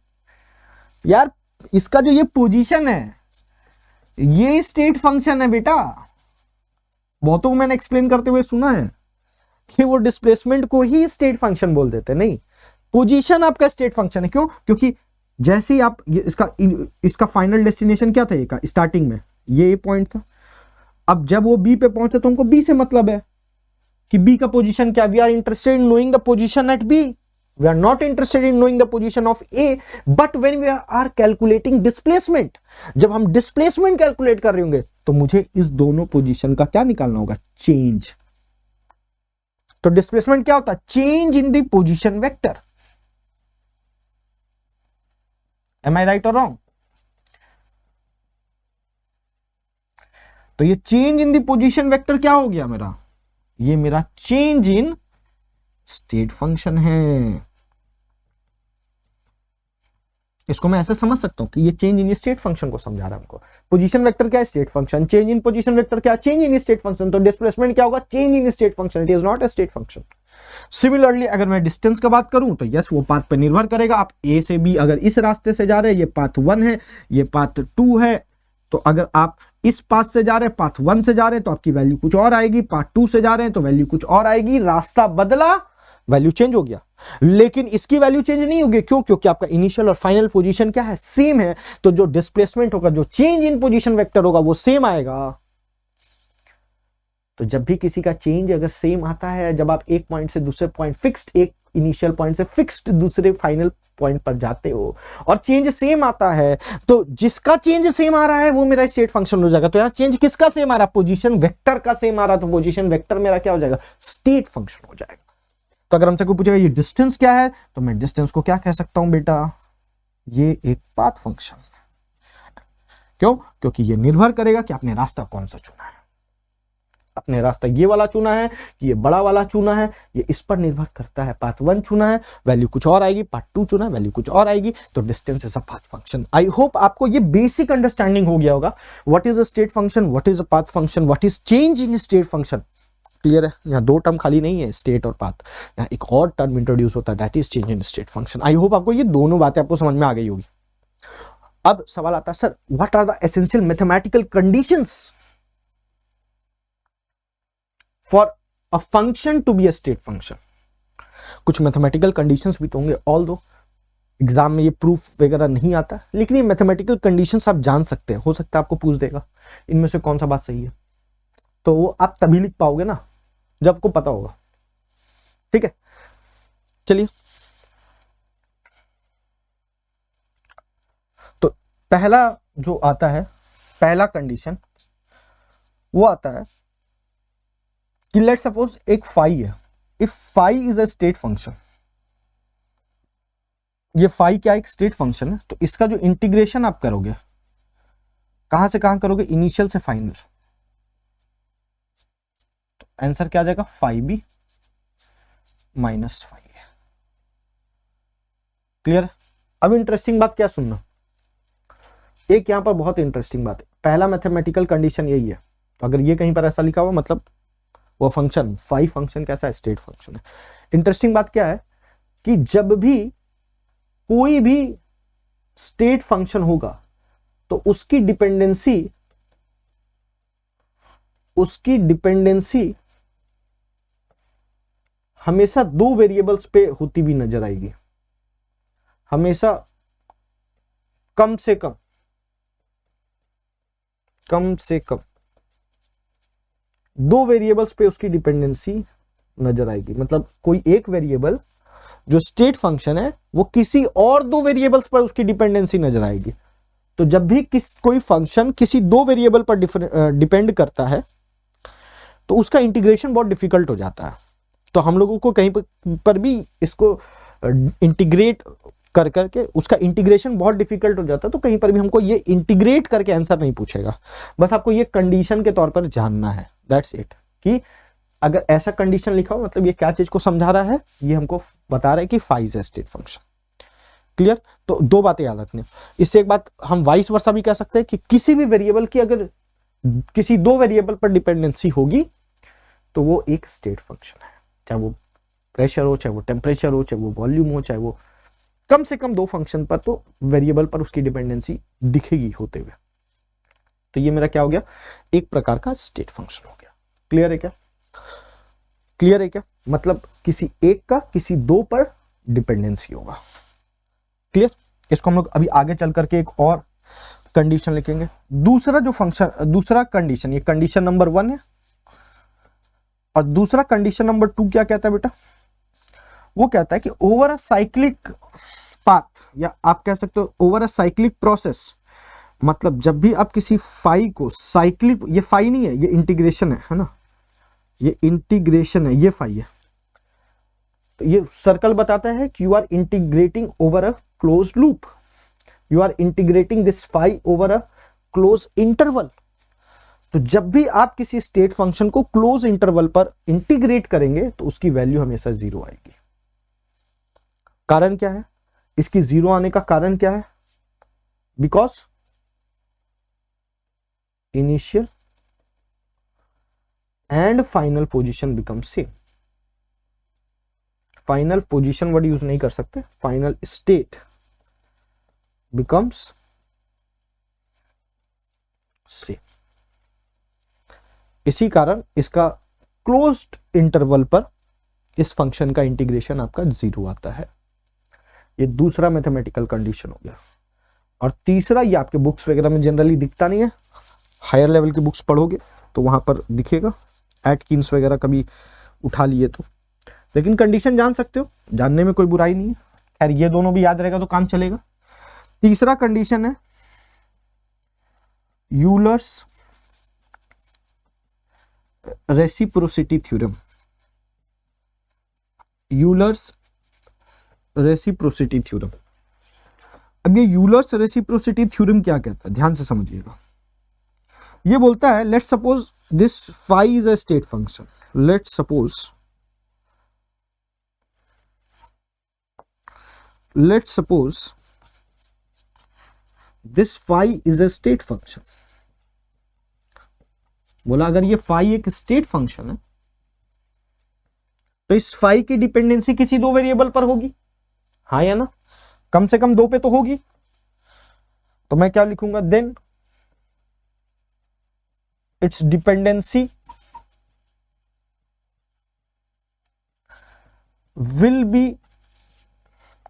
Speaker 1: यार, इसका जो ये पोजीशन है ये स्टेट फंक्शन है बेटा। बहुतों को मैंने एक्सप्लेन करते हुए सुना है कि वो डिस्प्लेसमेंट को ही स्टेट फंक्शन बोल देते, नहीं, पोजीशन आपका स्टेट फंक्शन है। क्यों? क्योंकि जैसे ही आप इसका फाइनल डेस्टिनेशन क्या था, का स्टार्टिंग में ये पॉइंट था, अब जब वो बी पे पहुंचे तो उनको बी से मतलब है कि बी का पोजीशन क्या, we are interested in knowing the position at B. We are not interested in knowing the position of A, but when we are calculating displacement, जब हम displacement calculate कर रहे होंगे तो मुझे इस दोनों पोजीशन का क्या निकालना होगा, चेंज। तो डिस्प्लेसमेंट क्या होता है, change in the position vector. Am I right और रॉन्ग? तो ये change in the position vector क्या हो गया मेरा, ये मेरा चेंज इन स्टेट फंक्शन है। इसको मैं ऐसे समझ सकता हूं कि ये चेंज इन स्टेट फंक्शन को समझा रहा है हमको। पोजीशन वेक्टर क्या है, स्टेट फंक्शन। चेंज इन पोजीशन वेक्टर क्या, चेंज इन स्टेट फंक्शन। तो डिस्प्लेसमेंट क्या होगा, change in state function. It is not a state function. Similarly अगर मैं डिस्टेंस की बात करूं तो यस, वो पाथ पर निर्भर करेगा। आप ए से बी अगर इस रास्ते से जा रहे हैं, ये पाथ 1 है, ये पाथ 2 है, तो अगर आप इस पाथ से जा रहे हैं, पाथ 1 से जा रहे हैं, तो आपकी वैल्यू कुछ और आएगी। पाथ 2 से जा रहे हैं तो वैल्यू कुछ और आएगी। रास्ता बदला, वैल्यू चेंज हो गया, लेकिन इसकी वैल्यू चेंज नहीं होगी। क्यों? क्योंकि आपका इनिशियल और फाइनल पोजीशन क्या है, सेम है। तो जो डिस्प्लेसमेंट होगा, जो चेंज इन पोजीशन वेक्टर होगा, वो सेम आएगा। तो जब भी किसी का चेंज अगर सेम आता है, जब आप एक पॉइंट से दूसरे पॉइंट फिक्स्ड, एक इनिशियल पॉइंट से फिक्स्ड दूसरे फाइनल पॉइंट पर जाते हो और चेंज सेम आता है, तो जिसका चेंज सेम आ रहा है वो मेरा स्टेट फंक्शन हो जाएगा। तो यहां चेंज किसका सेम आ रहा है, पोजीशन वेक्टर का सेम आ रहा है, तो पोजीशन वेक्टर मेरा क्या हो जाएगा, स्टेट फंक्शन हो जाएगा। तो अगर हमसे कोई पूछेगा ये डिस्टेंस क्या है, तो मैं डिस्टेंस को क्या कह सकता हूं बेटा, ये एक पाथ फंक्शन। क्यों? क्योंकि ये निर्भर करेगा कि आपने रास्ता कौन सा चुना है। आपने रास्ता ये वाला चुना है कि ये बड़ा वाला चुना है, ये इस पर निर्भर करता है। पाथ 1 चुना है, वैल्यू कुछ और आएगी। पाथ 2 चुना है, वैल्यू कुछ और आएगी। तो distance is a path function. I hope आपको ये बेसिक अंडरस्टैंडिंग हो गया होगा, what is a state function, what is a path function, what is change in state function. Clear है? यहाँ दो टर्म खाली नहीं है, स्टेट और पाथ, यहाँ एक और टर्म इंट्रोड्यूस होता है, that is change in state function. I hope आपको ये दोनों बातें आपको समझ में आ गई होगी। अब सवाल आता है, sir what are the essential mathematical conditions for a function to be a state function. कुछ मैथमेटिकल कंडीशंस भी तो होंगे, ऑल दो एग्जाम में ये प्रूफ वगैरह नहीं आता, लेकिन ये मैथमेटिकल कंडीशंस आप जान सकते हैं। हो सकता है आपको पूछ देगा इनमें से कौन सा बात सही है, तो वो आप तभी लिख पाओगे ना जब आपको पता होगा। ठीक है, चलिए। तो पहला जो आता है, पहला कंडीशन वो आता है कि लेट सपोज एक फाई है, if phi is a state function. ये फाई क्या, एक स्टेट फंक्शन है, तो इसका जो इंटीग्रेशन आप करोगे, कहां से कहां करोगे, इनिशियल से फाइनल, तो आंसर क्या आ जाएगा, फाई बी माइनस फाई ए। क्लियर? अब इंटरेस्टिंग बात क्या सुनना, एक यहां पर बहुत इंटरेस्टिंग बात है। पहला मैथमेटिकल कंडीशन यही है, तो अगर ये कहीं पर ऐसा लिखा हुआ, मतलब वो फंक्शन फाई फंक्शन कैसा है, स्टेट फंक्शन है। इंटरेस्टिंग बात क्या है कि जब भी कोई भी स्टेट फंक्शन होगा तो उसकी डिपेंडेंसी हमेशा दो वेरिएबल्स पे होती हुई नजर आएगी। हमेशा कम से कम दो वेरिएबल्स पे उसकी डिपेंडेंसी नजर आएगी। मतलब कोई एक वेरिएबल जो स्टेट फंक्शन है, वो किसी और दो वेरिएबल्स पर उसकी डिपेंडेंसी नजर आएगी। तो जब भी कोई फंक्शन किसी दो वेरिएबल पर डिपेंड करता है, तो उसका इंटीग्रेशन बहुत डिफिकल्ट हो जाता है। तो हम लोगों को कहीं पर भी इसको इंटीग्रेट कर करके उसका इंटीग्रेशन बहुत डिफिकल्ट हो जाता है। तो कहीं पर भी हमको ये इंटीग्रेट करके आंसर नहीं पूछेगा, बस आपको ये कंडीशन के तौर पर जानना है, दैट्स इट। कि अगर ऐसा कंडीशन लिखा हो, मतलब ये क्या चीज को समझा रहा है, ये हमको बता रहा है कि phi is a state function. Clear? तो दो बातें याद रखनी। इससे एक बात हम वाइस वर्सा भी कह सकते हैं कि किसी भी वेरिएबल की अगर किसी दो वेरिएबल पर डिपेंडेंसी होगी तो वो एक स्टेट फंक्शन है। चाहे वो प्रेशर हो, चाहे वो टेम्परेचर हो, चाहे वो वॉल्यूम हो, चाहे वो कम से कम दो फंक्शन पर तो वेरिएबल पर उसकी डिपेंडेंसी दिखेगी होते हुए। तो ये मेरा क्या हो गया, एक प्रकार का स्टेट फंक्शन हो गया। क्लियर है क्या? क्लियर है क्या? मतलब किसी एक का किसी दो पर डिपेंडेंसी होगा। क्लियर? इसको हम लोग अभी आगे चल करके एक और कंडीशन लिखेंगे। दूसरा जो फंक्शन, दूसरा कंडीशन, ये कंडीशन नंबर 1 है, और दूसरा कंडीशन नंबर 2 क्या कहता है बेटा, वो कहता है कि ओवर अ साइक्लिक पाथ, या आप कह सकते हो ओवर अ साइक्लिक प्रोसेस, मतलब जब भी आप किसी फाई को साइक्लिक, ये फाई नहीं है, ये इंटीग्रेशन है ना, ये इंटीग्रेशन है, ये फाई है, तो ये सर्कल बताता है कि you are integrating over a close loop, you are integrating this phi over a close interval. तो जब भी आप किसी स्टेट फंक्शन को क्लोज इंटरवल पर इंटीग्रेट करेंगे तो उसकी वैल्यू हमेशा 0 आएगी। कारण क्या है इसकी 0 आने का कारण क्या है? Because initial and final position become same. Final position word use नहीं कर सकते, फाइनल स्टेट बिकम्स सेम। इसी कारण इसका क्लोज्ड इंटरवल पर इस फंक्शन का इंटीग्रेशन आपका 0 आता है। ये दूसरा मैथमेटिकल कंडीशन हो गया। और तीसरा, ये आपके बुक्स वगैरह में जनरली दिखता नहीं है, हायर लेवल की बुक्स पढ़ोगे तो वहां पर दिखेगा, एटकिंस वगैरह कभी उठा लिए तो, लेकिन कंडीशन जान सकते हो, जानने में कोई बुराई नहीं है। खैर ये दोनों भी याद रहेगा तो काम चलेगा। तीसरा कंडीशन है Euler's reciprocity theorem. Euler's reciprocity theorem. अब ये यूलर्स रेसिप्रोसिटी थ्योरम क्या कहता है, ध्यान से समझिएगा। ये बोलता है let's suppose this phi is a state function, let's suppose this phi is a state function. बोला अगर ये फाई एक स्टेट फंक्शन है तो इस फाई की डिपेंडेंसी किसी दो वेरिएबल पर होगी, हाँ या ना, कम से कम 2 पे तो होगी। तो मैं क्या लिखूंगा, then its dependency will be,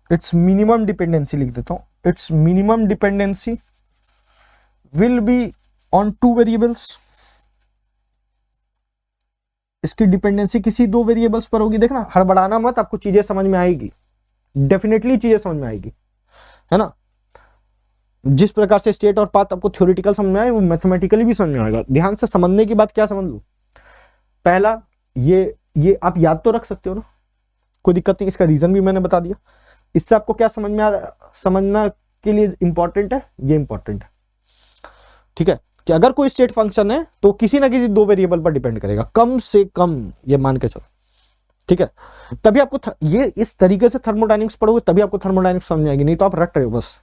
Speaker 1: its minimum dependency लिख देता हूं, its minimum dependency will be on 2 variables. इसकी डिपेंडेंसी किसी 2 वेरिएबल्स पर होगी। देखना हड़बड़ाना मत, आपको चीजें समझ में आएगी, डेफिनेटली चीजें समझ में आएगी, है ना। जिस प्रकार से स्टेट और पाथ आपको थ्योरेटिकल समझ में आए वो मैथमेटिकली भी समझ में आएगा। ध्यान से समझने की बात क्या समझ लो, पहला ये आप याद तो रख सकते हो ना, कोई दिक्कत नहीं, इसका रीजन भी मैंने बता दिया। इससे आपको क्या समझ में आ रहा, समझना के लिए इंपॉर्टेंट है, ये इंपॉर्टेंट है, ठीक है, कि अगर कोई स्टेट फंक्शन है तो किसी ना किसी 2 वेरिएबल पर डिपेंड करेगा, कम से कम ये मान के चलो, ठीक है। तभी आपको ये इस तरीके से थर्मोडायनेमिक्स पढ़ोगे तभी आपको थर्मोडायनेमिक्स समझ में आएगी, नहीं तो आप रट रहे हो बस,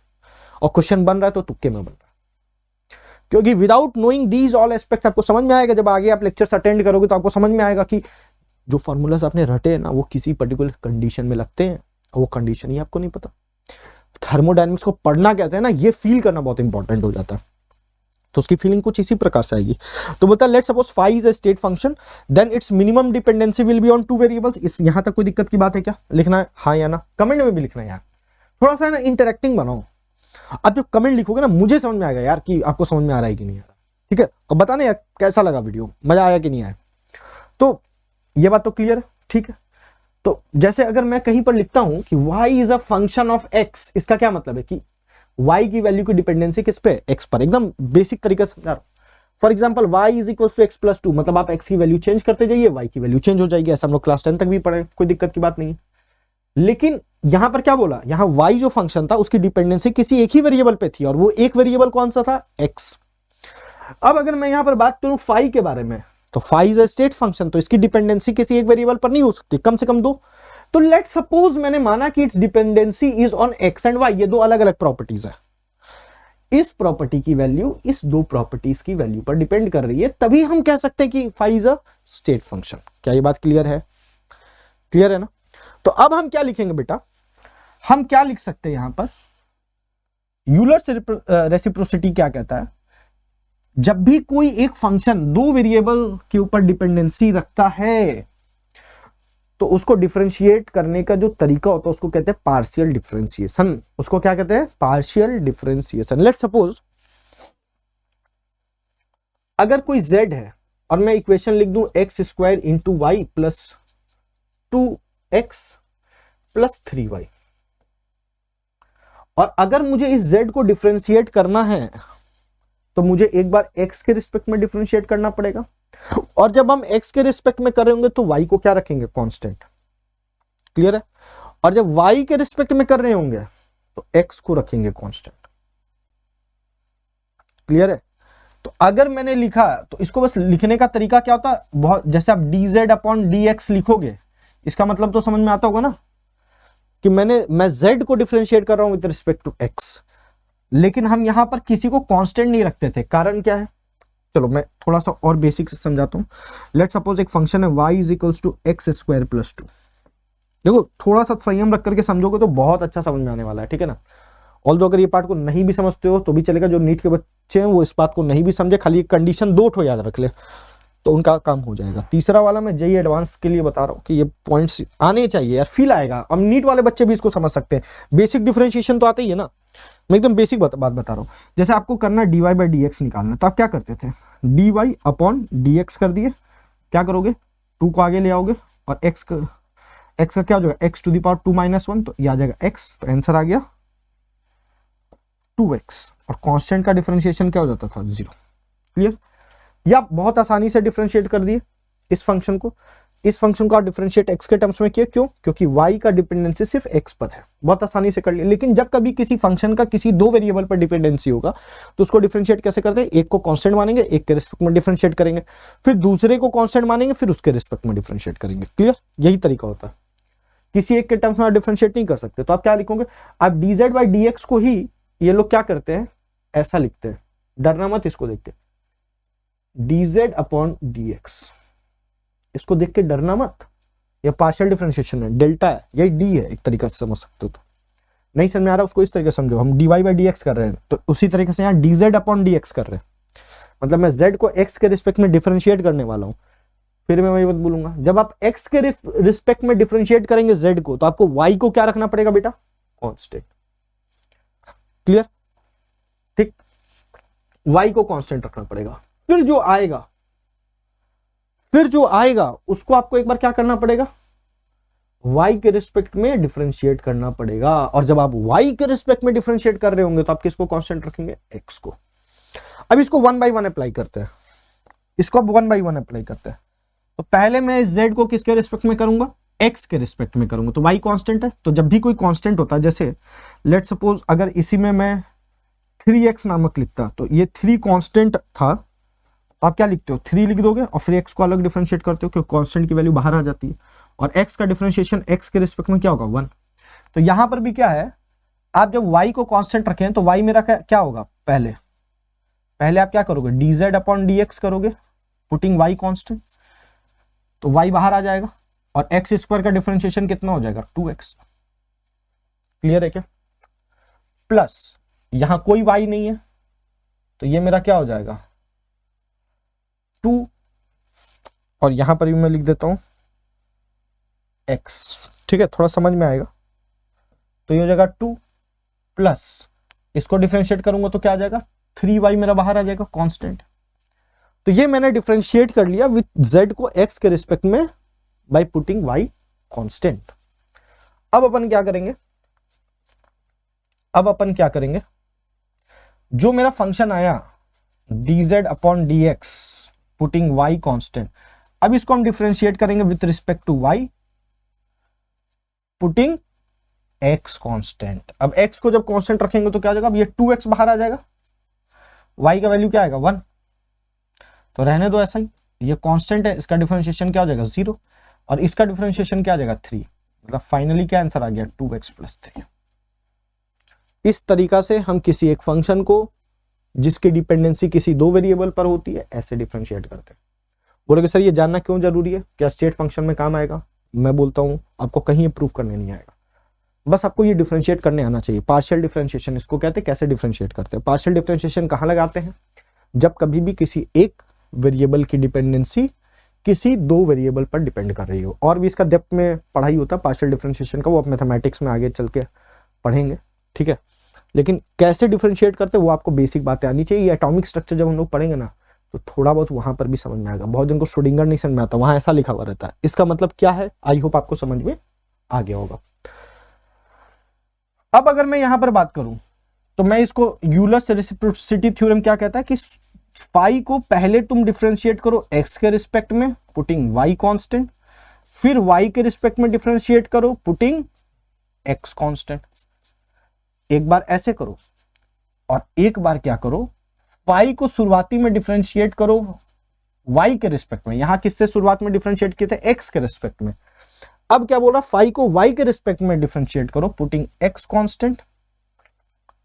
Speaker 1: और क्वेश्चन बन रहा है तो तुक्के में बन रहा है। क्योंकि without knowing these all aspects आपको समझ में आएगा, जब आगे आप लेक्चर्स अटेंड करोगे तो आपको समझ में आएगा कि जो फॉर्मूलाज आपने रटे हैं ना वो किसी पर्टिकुलर कंडीशन में लगते हैं, और वो कंडीशन ही आपको नहीं पता। थर्मोडायनेमिक्स को पढ़ना कैसे है ना, ये फील करना बहुत इंपॉर्टेंट हो जाता है। तो उसकी फीलिंग कुछ इसी प्रकार से आएगी। तो बोलता है let's suppose phi is a state function, then its minimum dependency will be on 2 variables. इस यहां तक कोई दिक्कत की बात है क्या? लिखना है हाँ या ना, कमेंट में भी लिखना है यार, थोड़ा सा ना इंटरेक्टिंग बनाओ। आप जब कमेंट लिखोगे ना मुझे समझ में आएगा यार कि आपको समझ में आ रहा है कि नहीं आ रहा, ठीक है। और बताना यार कैसा लगा वीडियो, मजा आया कि नहीं आया। तो ये बात तो क्लियर है, ठीक है। तो जैसे अगर मैं कहीं पर लिखता हूं कि y is a function of x, इसका क्या मतलब है कि y की वैल्यू की डिपेंडेंसी किस पे, x पर, एकदम बेसिक तरीके से समझा रहा हूं। For example y is equal to x plus 2, मतलब आप x की वैल्यू चेंज करते जाइए y की वैल्यू चेंज हो जाएगी। ऐसा हम लोग क्लास 10 तक भी पढ़े, कोई दिक्कत की बात नहीं है। लेकिन यहां पर क्या बोला, यहां y जो फंक्शन था उसकी डिपेंडेंसी किसी एक ही वेरिएबल पे थी, और वो एक वेरिएबल कौन सा था, x। अब अगर मैं यहां पर बात करूं फाई के बारे में, तो phi is a state function, तो इसकी डिपेंडेंसी किसी एक वेरिएबल पर नहीं हो सकती, कम से कम 2। तो लेट सपोज मैंने माना कि it's dependency is on x and y, ये 2 अलग अलग प्रॉपर्टीज है। इस प्रॉपर्टी की वैल्यू इस 2 प्रॉपर्टीज की वैल्यू पर डिपेंड कर रही है, तभी हम कह सकते हैं कि phi is a state function. क्या ये बात क्लियर है? क्लियर है ना। तो अब हम क्या लिखेंगे बेटा, हम क्या लिख सकते हैं यहां पर, यूलर्स रेसिप्रोसिटी क्या कहता है, जब भी कोई एक फंक्शन 2 वेरिएबल के ऊपर डिपेंडेंसी रखता है तो उसको डिफरेंशिएट करने का जो तरीका होता है उसको कहते हैं पार्शियल डिफरेंशिएशन। उसको क्या कहते हैं, पार्शियल डिफरेंशिएशन। लेट्स सपोज अगर कोई z है और मैं इक्वेशन लिख दूं x² into Y plus 2x plus 3y। और अगर मुझे इस z को डिफरेंशिएट करना है तो मुझे एक बार x के रिस्पेक्ट में डिफरेंशिएट करना पड़ेगा, और जब हम x के रिस्पेक्ट में कर रहे होंगे तो y को क्या रखेंगे, कांस्टेंट। क्लियर है? और जब y के रिस्पेक्ट में कर रहे होंगे तो x को रखेंगे कांस्टेंट। क्लियर है? तो अगर मैंने लिखा तो इसको बस लिखने का तरीका क्या होता है, बहुत जैसे आप dz अपॉन dx लिखोगे, इसका मतलब तो समझ में आता होगा ना कि मैं z को डिफरेंशिएट कर रहा हूं विद रिस्पेक्ट टू x, लेकिन हम यहां पर किसी को कांस्टेंट नहीं रखते थे। कारण क्या है, चलो मैं थोड़ा सा और बेसिक से समझाता हूं। लेट सपोज एक फंक्शन है y is equals to x square plus 2। देखो थोड़ा सा संयम रख करके समझोगे तो बहुत अच्छा समझ में आने वाला है, ठीक है ना। ऑल्दो अगर ये पार्ट को नहीं भी समझते हो तो भी चलेगा, जो नीट के बच्चे हैं वो इस बात को नहीं भी समझे, खाली कंडीशन 2 ठो याद रख ले तो उनका काम हो जाएगा। तीसरा वाला मैं जेईई एडवांस के लिए बता रहा हूँ कि ये पॉइंट्स आने चाहिए यार, फील आएगा। अब नीट वाले बच्चे भी इसको समझ सकते हैं, बेसिक डिफरेंशिएशन तो आता ही है ना। मैं एकदम बेसिक बात बता रहा हूँ। जैसे आपको करना dy बाई डी एक्स निकालना, तो आप क्या करते थे, dy अपॉन डी एक्स कर दिए, क्या करोगे 2 को आगे ले आओगे और x का क्या हो जाएगा, x to the power 2 minus 1, तो ये आ जाएगा x, तो आंसर आ गया 2x। और कांस्टेंट का डिफरेंशिएशन क्या हो जाता था, 0। क्लियर? या बहुत आसानी से डिफरेंशिएट कर दिए इस फंक्शन को। इस फंक्शन को आप डिफरेंशिएट x के टर्म्स में किए, क्यों, क्योंकि y का डिपेंडेंसी सिर्फ x पर है, बहुत आसानी से कर लिया। लेकिन जब कभी किसी फंक्शन का किसी 2 वेरिएबल पर डिपेंडेंसी होगा तो उसको डिफरेंशिएट कैसे करते हैं, एक को कांस्टेंट मानेंगे, एक के रिस्पेक्ट में डिफरेंशिएट करेंगे, फिर दूसरे को कांस्टेंट मानेंगे, फिर उसके रिस्पेक्ट में डिफरेंशिएट करेंगे। क्लियर? यही तरीका होता है, किसी एक के टर्म्स में आप डिफरेंशिएट नहीं कर सकते। तो आप क्या लिखोगे, आप dz बाई dx को ही ये लोग क्या करते हैं, ऐसा लिखते हैं, डरना मत इसको देख के, dz अपॉन dx, इसको देख के डरना मत। ये पार्शियल डिफरेंशिएशन है, डेल्टा है, यही d है, एक तरीका से समझ सकते हो। तो नहीं समझ में आ रहा उसको इस तरीके से समझो, हम dy बाई dx कर रहे हैं तो उसी तरीके से यहाँ dz अपॉन dx कर रहे हैं, मतलब मैं z को x के रिस्पेक्ट में डिफरेंशिएट करने वाला हूं। फिर मैं वही बात बोलूंगा, जब आप x के रिस्पेक्ट में डिफरेंशिएट करेंगे z को, तो आपको y को क्या रखना पड़ेगा बेटा, कांस्टेंट। क्लियर? ठीक, y को कांस्टेंट रखना पड़ेगा। फिर जो आएगा उसको आपको एक बार क्या करना पड़ेगा, y के रिस्पेक्ट में डिफरेंशिएट करना पड़ेगा। और जब आप y के रिस्पेक्ट में डिफरेंशिएट कर रहे होंगे तो आप किसको कांस्टेंट रखेंगे, x को। अब इसको 1 बाई 1 अप्लाई करते हैं, इसको अब 1 बाई 1 अप्लाई करते हैं। तो पहले मैं इस z को किसके रिस्पेक्ट में करूंगा, x के रिस्पेक्ट में करूंगा, तो y कांस्टेंट है। तो जब भी कोई कांस्टेंट होता है, जैसे लेट सपोज अगर इसी में मैं 3x नामक लिखता, तो ये 3 कांस्टेंट था, तो आप क्या लिखते हो, 3 लिख दोगे और फिर x को अलग डिफरेंशिएट करते हो क्योंकि कांस्टेंट की वैल्यू बाहर आ जाती है, और x का डिफरेंशिएशन x के रिस्पेक्ट में क्या होगा, 1। तो यहां पर भी क्या है, आप जब y को कांस्टेंट रखें तो y मेरा क्या होगा, पहले आप क्या करोगे, dz अपॉन dx करोगे, पुटिंग y कांस्टेंट, तो y बाहर आ जाएगा और x स्क्वायर का डिफरेंशिएशन कितना हो जाएगा, 2x। क्लियर है क्या? प्लस यहां कोई y नहीं है तो ये मेरा क्या हो जाएगा, 2, और यहां पर भी मैं लिख देता हूं x। ठीक है, थोड़ा समझ में आएगा। तो ये हो जाएगा 2 प्लस इसको डिफरेंशिएट करूंगा तो क्या आ जाएगा, 3y मेरा बाहर आ जाएगा कांस्टेंट। तो ये मैंने डिफरेंशिएट कर लिया विद z को x के रिस्पेक्ट में बाय पुटिंग y कांस्टेंट। अब अपन क्या करेंगे, जो मेरा फंक्शन आया dz upon dx putting y constant, अब इसको हम डिफरेंशिएट करेंगे with respect to y putting x constant. अब x को जब कांस्टेंट रखेंगे तो क्या हो जाएगा, अब ये 2x बाहर आ जाएगा, y का वैल्यू क्या आएगा, 1, तो रहने दो ऐसा ही, ये कांस्टेंट है, इसका डिफरेंशिएशन क्या हो जाएगा, 0, और इसका डिफरेंशिएशन क्या आ जाएगा, 3। मतलब फाइनली क्या आंसर आ गया, 2x प्लस 3। इस तरीका से हम किसी एक फंक्शन को जिसकी डिपेंडेंसी किसी 2 वेरिएबल पर होती है ऐसे डिफरेंशिएट करते हैं। बोलोगे सर ये जानना क्यों जरूरी है, क्या स्टेट फंक्शन में काम आएगा? मैं बोलता हूं आपको कहीं प्रूव करने नहीं आएगा, बस आपको ये डिफरेंशिएट करने आना चाहिए। पार्शियल डिफरेंशिएशन इसको कहते हैं। कैसे डिफरेंशिएट करते हैं, पार्शियल डिफरेंशिएशन कहां लगाते हैं, जब कभी भी किसी एक वेरिएबल की डिपेंडेंसी किसी 2 वेरिएबल पर डिपेंड कर रही हो। और भी इसका डेप्थ में पढ़ाई होता है पार्शियल डिफरेंशिएशन का, वो आप मैथमेटिक्स में आगे चल के पढ़ेंगे, ठीक है। लेकिन कैसे डिफरेंशिएट करते हैं वो आपको बेसिक बातें आनी चाहिए। एटॉमिक स्ट्रक्चर जब हम लोग पढ़ेंगे ना तो थोड़ा बहुत वहां पर भी समझ में आएगा। बहुत जन को श्रोडिंगर नहीं समझ में आता, वहां ऐसा लिखा हुआ रहता है, इसका मतलब क्या है, आई होप आपको समझ में आ गया होगा। अब अगर मैं यहां पर बात करूं तो मैं इसको यूलर्स रेसिप्रोसिटी थ्योरम क्या कहता है कि फाई को पहले तुम डिफरेंशिएट करो एक्स के रिस्पेक्ट में पुटिंग वाई कांस्टेंट, फिर वाई के रिस्पेक्ट में डिफरेंशिएट करो पुटिंग एक्स कांस्टेंट। एक बार ऐसे करो और एक बार क्या करो, फाई को शुरुआती में डिफरेंशिएट करो वाई के रिस्पेक्ट में। यहां किससे शुरुआत में डिफरेंशिएट किए थे, एक्स के रिस्पेक्ट में। अब क्या बोला, फाई को वाई के रिस्पेक्ट में डिफरेंशिएट करो पुटिंग एक्स कांस्टेंट,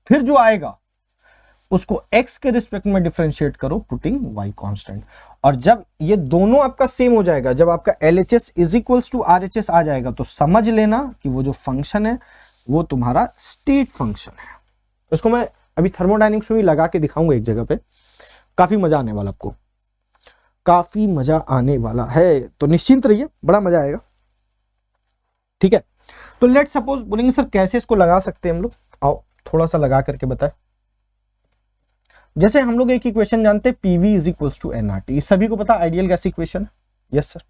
Speaker 1: फिर जो आएगा उसको x के रिस्पेक्ट में डिफरेंशिएट करो पुटिंग y कांस्टेंट। और जब ये दोनों आपका सेम हो जाएगा, जब आपका LHS is equals to RHS आ जाएगा, तो समझ लेना कि वो जो फंक्शन है वो तुम्हारा स्टेट फंक्शन है। इसको मैं अभी थर्मोडायनेमिक्स में भी लगा के दिखाऊंगा एक जगह पे, काफी मजा आने वाला, आपको काफी मजा आने वाला है, तो निश्चिंत रहिए, बड़ा मजा आएगा। ठीक है, तो लेट सपोज बोलेंगे सर कैसे इसको लगा सकते हैं हम लोग, आओ थोड़ा सा लगा करके बताएं। जैसे हम लोग एक इक्वेशन जानते हैं PV is equals to nRT, सभी को पता आइडियल गैस इक्वेशन है। यस सर,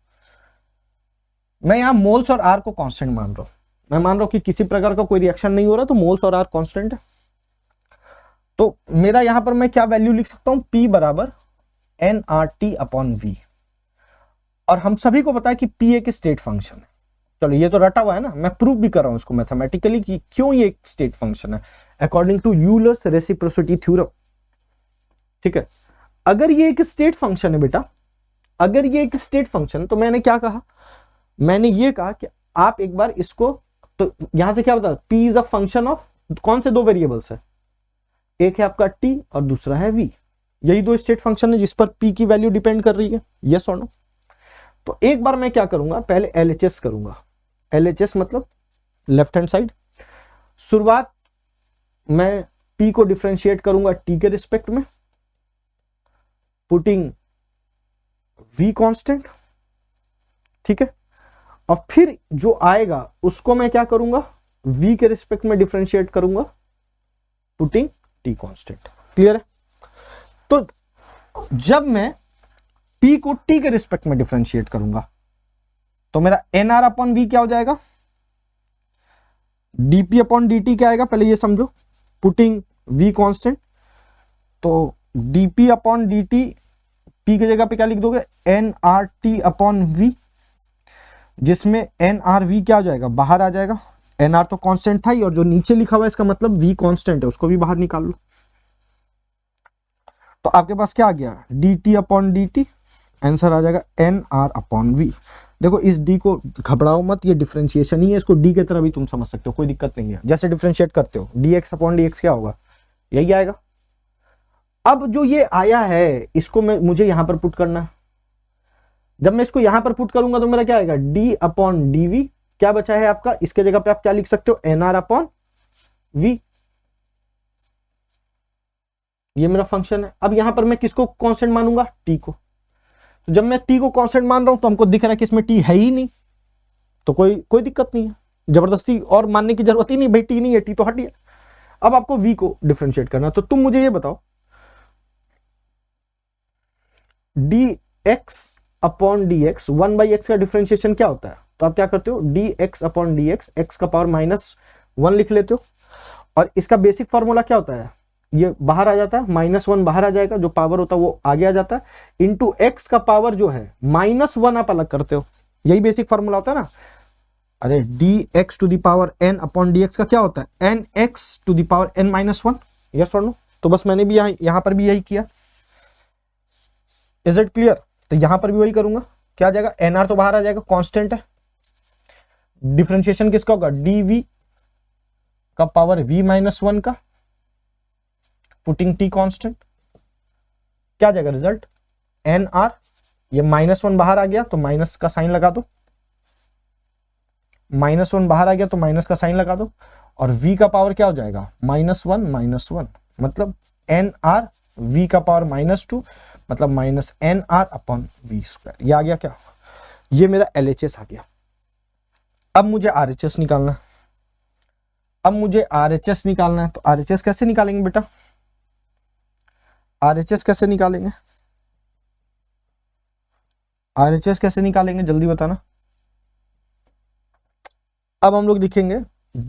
Speaker 1: मैं यहां मोल्स और R को कांस्टेंट मान रहा हूं, मैं मान रहा हूं कि किसी प्रकार का कोई रिएक्शन नहीं हो रहा, तो मोल्स और R कांस्टेंट है। तो मेरा यहां पर मैं क्या वैल्यू लिख सकता हूं, P बराबर nRT अपॉन V। और हम सभी को पता है कि P एक स्टेट फंक्शन है। चलो ये तो रटा हुआ है ना, मैं प्रूव भी कर रहा हूं इसको मैथमेटिकली कि क्यों ये एक स्टेट फंक्शन है according to Euler's reciprocity theorem. ठीक है, अगर ये एक स्टेट फंक्शन है बेटा, अगर ये एक स्टेट फंक्शन, तो मैंने क्या कहा, मैंने ये कहा कि आप एक बार इसको, तो यहां से क्या बता, P is a function of कौन से दो वेरिएबल्स है, एक है आपका T और दूसरा है V। यही दो स्टेट फंक्शन है जिस पर P की वैल्यू डिपेंड कर रही है, यस और नो। तो एक बार मैं क्या करूंगा, पहले LHS करूंगा। LHS मतलब लेफ्ट हैंड साइड, शुरुआत मैं P को डिफरेंशिएट करूंगा T के रिस्पेक्ट में पुटिंग V कांस्टेंट। ठीक है, और फिर जो आएगा उसको मैं क्या करूंगा, V के रिस्पेक्ट में डिफरेंशिएट करूंगा पुटिंग T कांस्टेंट। क्लियर है? तो जब मैं P को T के रिस्पेक्ट में डिफरेंशिएट करूंगा तो मेरा NR अपॉन V क्या हो जाएगा, dP अपॉन dt क्या आएगा, पहले ये समझो, पुटिंग V कांस्टेंट। तो dP अपॉन dt, P की जगह पे क्या लिख दोगे, nRT अपॉन V, जिसमें nRV क्या हो जाएगा, बाहर आ जाएगा। nR तो कांस्टेंट था ही, और जो नीचे लिखा हुआ है इसका मतलब V कांस्टेंट है, उसको भी बाहर निकाल लो। तो आपके पास क्या आ गया, dt अपॉन dt, आंसर आ जाएगा nR अपॉन V। देखो इस d को घबराओ मत, ये डिफरेंशिएशन ही है, इसको d की तरह भी तुम समझ सकते हो, कोई दिक्कत नहीं है। जैसे डिफरेंशिएट करते हो dx अपॉन dx क्या होगा, यही आएगा। अब जो ये आया है इसको मुझे यहां पर पुट करना है। जब मैं इसको यहां पर पुट करूंगा तो मेरा क्या आएगा, d अपॉन dv। क्या बचा है आपका, इसके जगह पे आप क्या लिख सकते हो, nR अपॉन v। ये मेरा फंक्शन है। अब यहां पर मैं किसको कांस्टेंट मानूंगा, t को। तो जब मैं t को कांस्टेंट मान रहा हूं तो हमको दिख रहा है कि इसमें t है ही नहीं, तो कोई दिक्कत नहीं है, जबरदस्ती और मानने की जरूरत ही नहीं, भाई t नहीं है, t तो हट गया। अब आपको v को डिफरेंशिएट करना, तो तुम मुझे ये बताओ dx अपॉन dx, 1/x का डिफरेंशिएशन क्या होता है, तो आप क्या करते हो, dx अपॉन dx, x का पावर -1 लिख लेते हो। और इसका बेसिक फॉर्मूला क्या होता है, ये बाहर आ जाता है, -1 बाहर आ जाएगा, जो पावर होता है वो आगे आ जाता है, इंटू x का पावर जो है -1 आप अलग करते हो, यही बेसिक फॉर्मूला होता है ना। अरे dx to the power n upon dx का क्या होता है, nx to the power n -1, yes और नो। तो बस मैंने भी यहां पर भी यही किया। Is it clear? तो यहां पर भी वही करूंगा, क्या आ जाएगा, nr तो बाहर आ जाएगा, कांस्टेंट है, डिफरेंशिएशन किसका होगा, dv का पावर v -1 का पुटिंग t कांस्टेंट, क्या आ जाएगा रिजल्ट, nr, ये -1 बाहर आ गया तो माइनस का साइन लगा दो, -1 बाहर आ गया तो माइनस का साइन लगा दो, और v का पावर क्या हो जाएगा, -1, मतलब nr, v का पावर -2, मतलब -nr अपॉन v²। ये आ गया क्या, ये मेरा LHS आ गया। अब मुझे RHS निकालना है, तो RHS कैसे निकालेंगे बेटा, RHS कैसे निकालेंगे जल्दी बताना। अब हम लोग लिखेंगे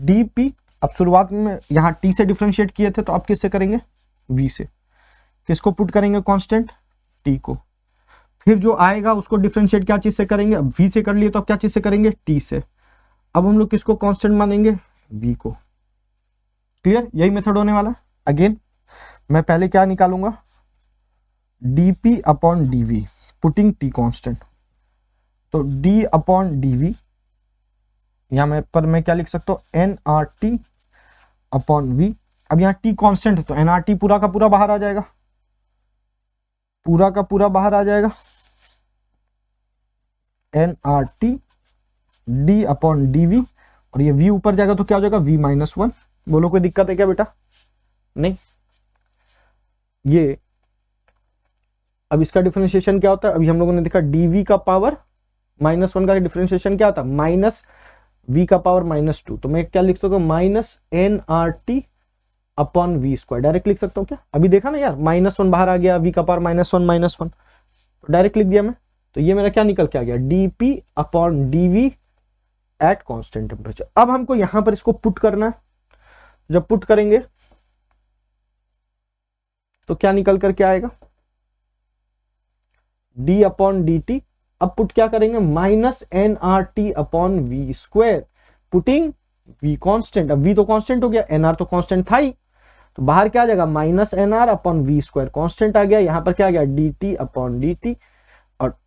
Speaker 1: dP अब शुरुआत में यहां टी से डिफरेंशिएट किए थे तो अब किससे करेंगे, वी से। किसको पुट करेंगे कांस्टेंट, टी को। फिर जो आएगा उसको डिफरेंशिएट क्या चीज से करेंगे, अब वी से कर लिए तो अब क्या चीज से करेंगे, टी से। अब हम लोग किसको कांस्टेंट मानेंगे, वी को। क्लियर, यही मेथड होने वाला है। अगेन मैं पहले क्या निकालूंगा, dp upon dv, putting t constant. तो d अपॉन dv यहां पर मैं क्या लिख सकता हूं, nRT अपॉन v। अब यहाँ t कांस्टेंट है तो nRT पूरा का पूरा बाहर आ जाएगा, पूरा का पूरा बाहर आ जाएगा। nRT d अपॉन dv, और ये v ऊपर जाएगा तो क्या हो जाएगा, v माइनस 1। बोलो कोई दिक्कत है क्या बेटा, नहीं। ये अब इसका डिफरेंशिएशन क्या होता है, अभी हम लोगों ने देखा dv का पावर माइनस 1 का डिफरेंशिएशन क्या था, माइनस v का पावर माइनस 2। तो मैं क्या लिख सकता हूँ, minus nRT upon we square. Direct लिख सकता हूँ क्या, अभी देखा ना यार, माइनस 1 बाहर आ गया, v का पावर माइनस 1 माइनस 1, तो डायरेक्ट लिख दिया मैं। तो ये मेरा क्या निकल के आ गया, dp upon dv at constant temperature. अब हमको यहां पर इसको पुट करना है, जब पुट करेंगे तो क्या निकल करके आएगा, d अपॉन dt। अब पुट क्या करेंगे, minus nRT upon we square, putting v constant. अब v तो कांस्टेंट हो गया, nr तो कांस्टेंट था ही, तो बाहर क्या आ जाएगा, minus nr upon we square, constant आ गया। यहां पर क्या आ गया, dt अपॉन dt, और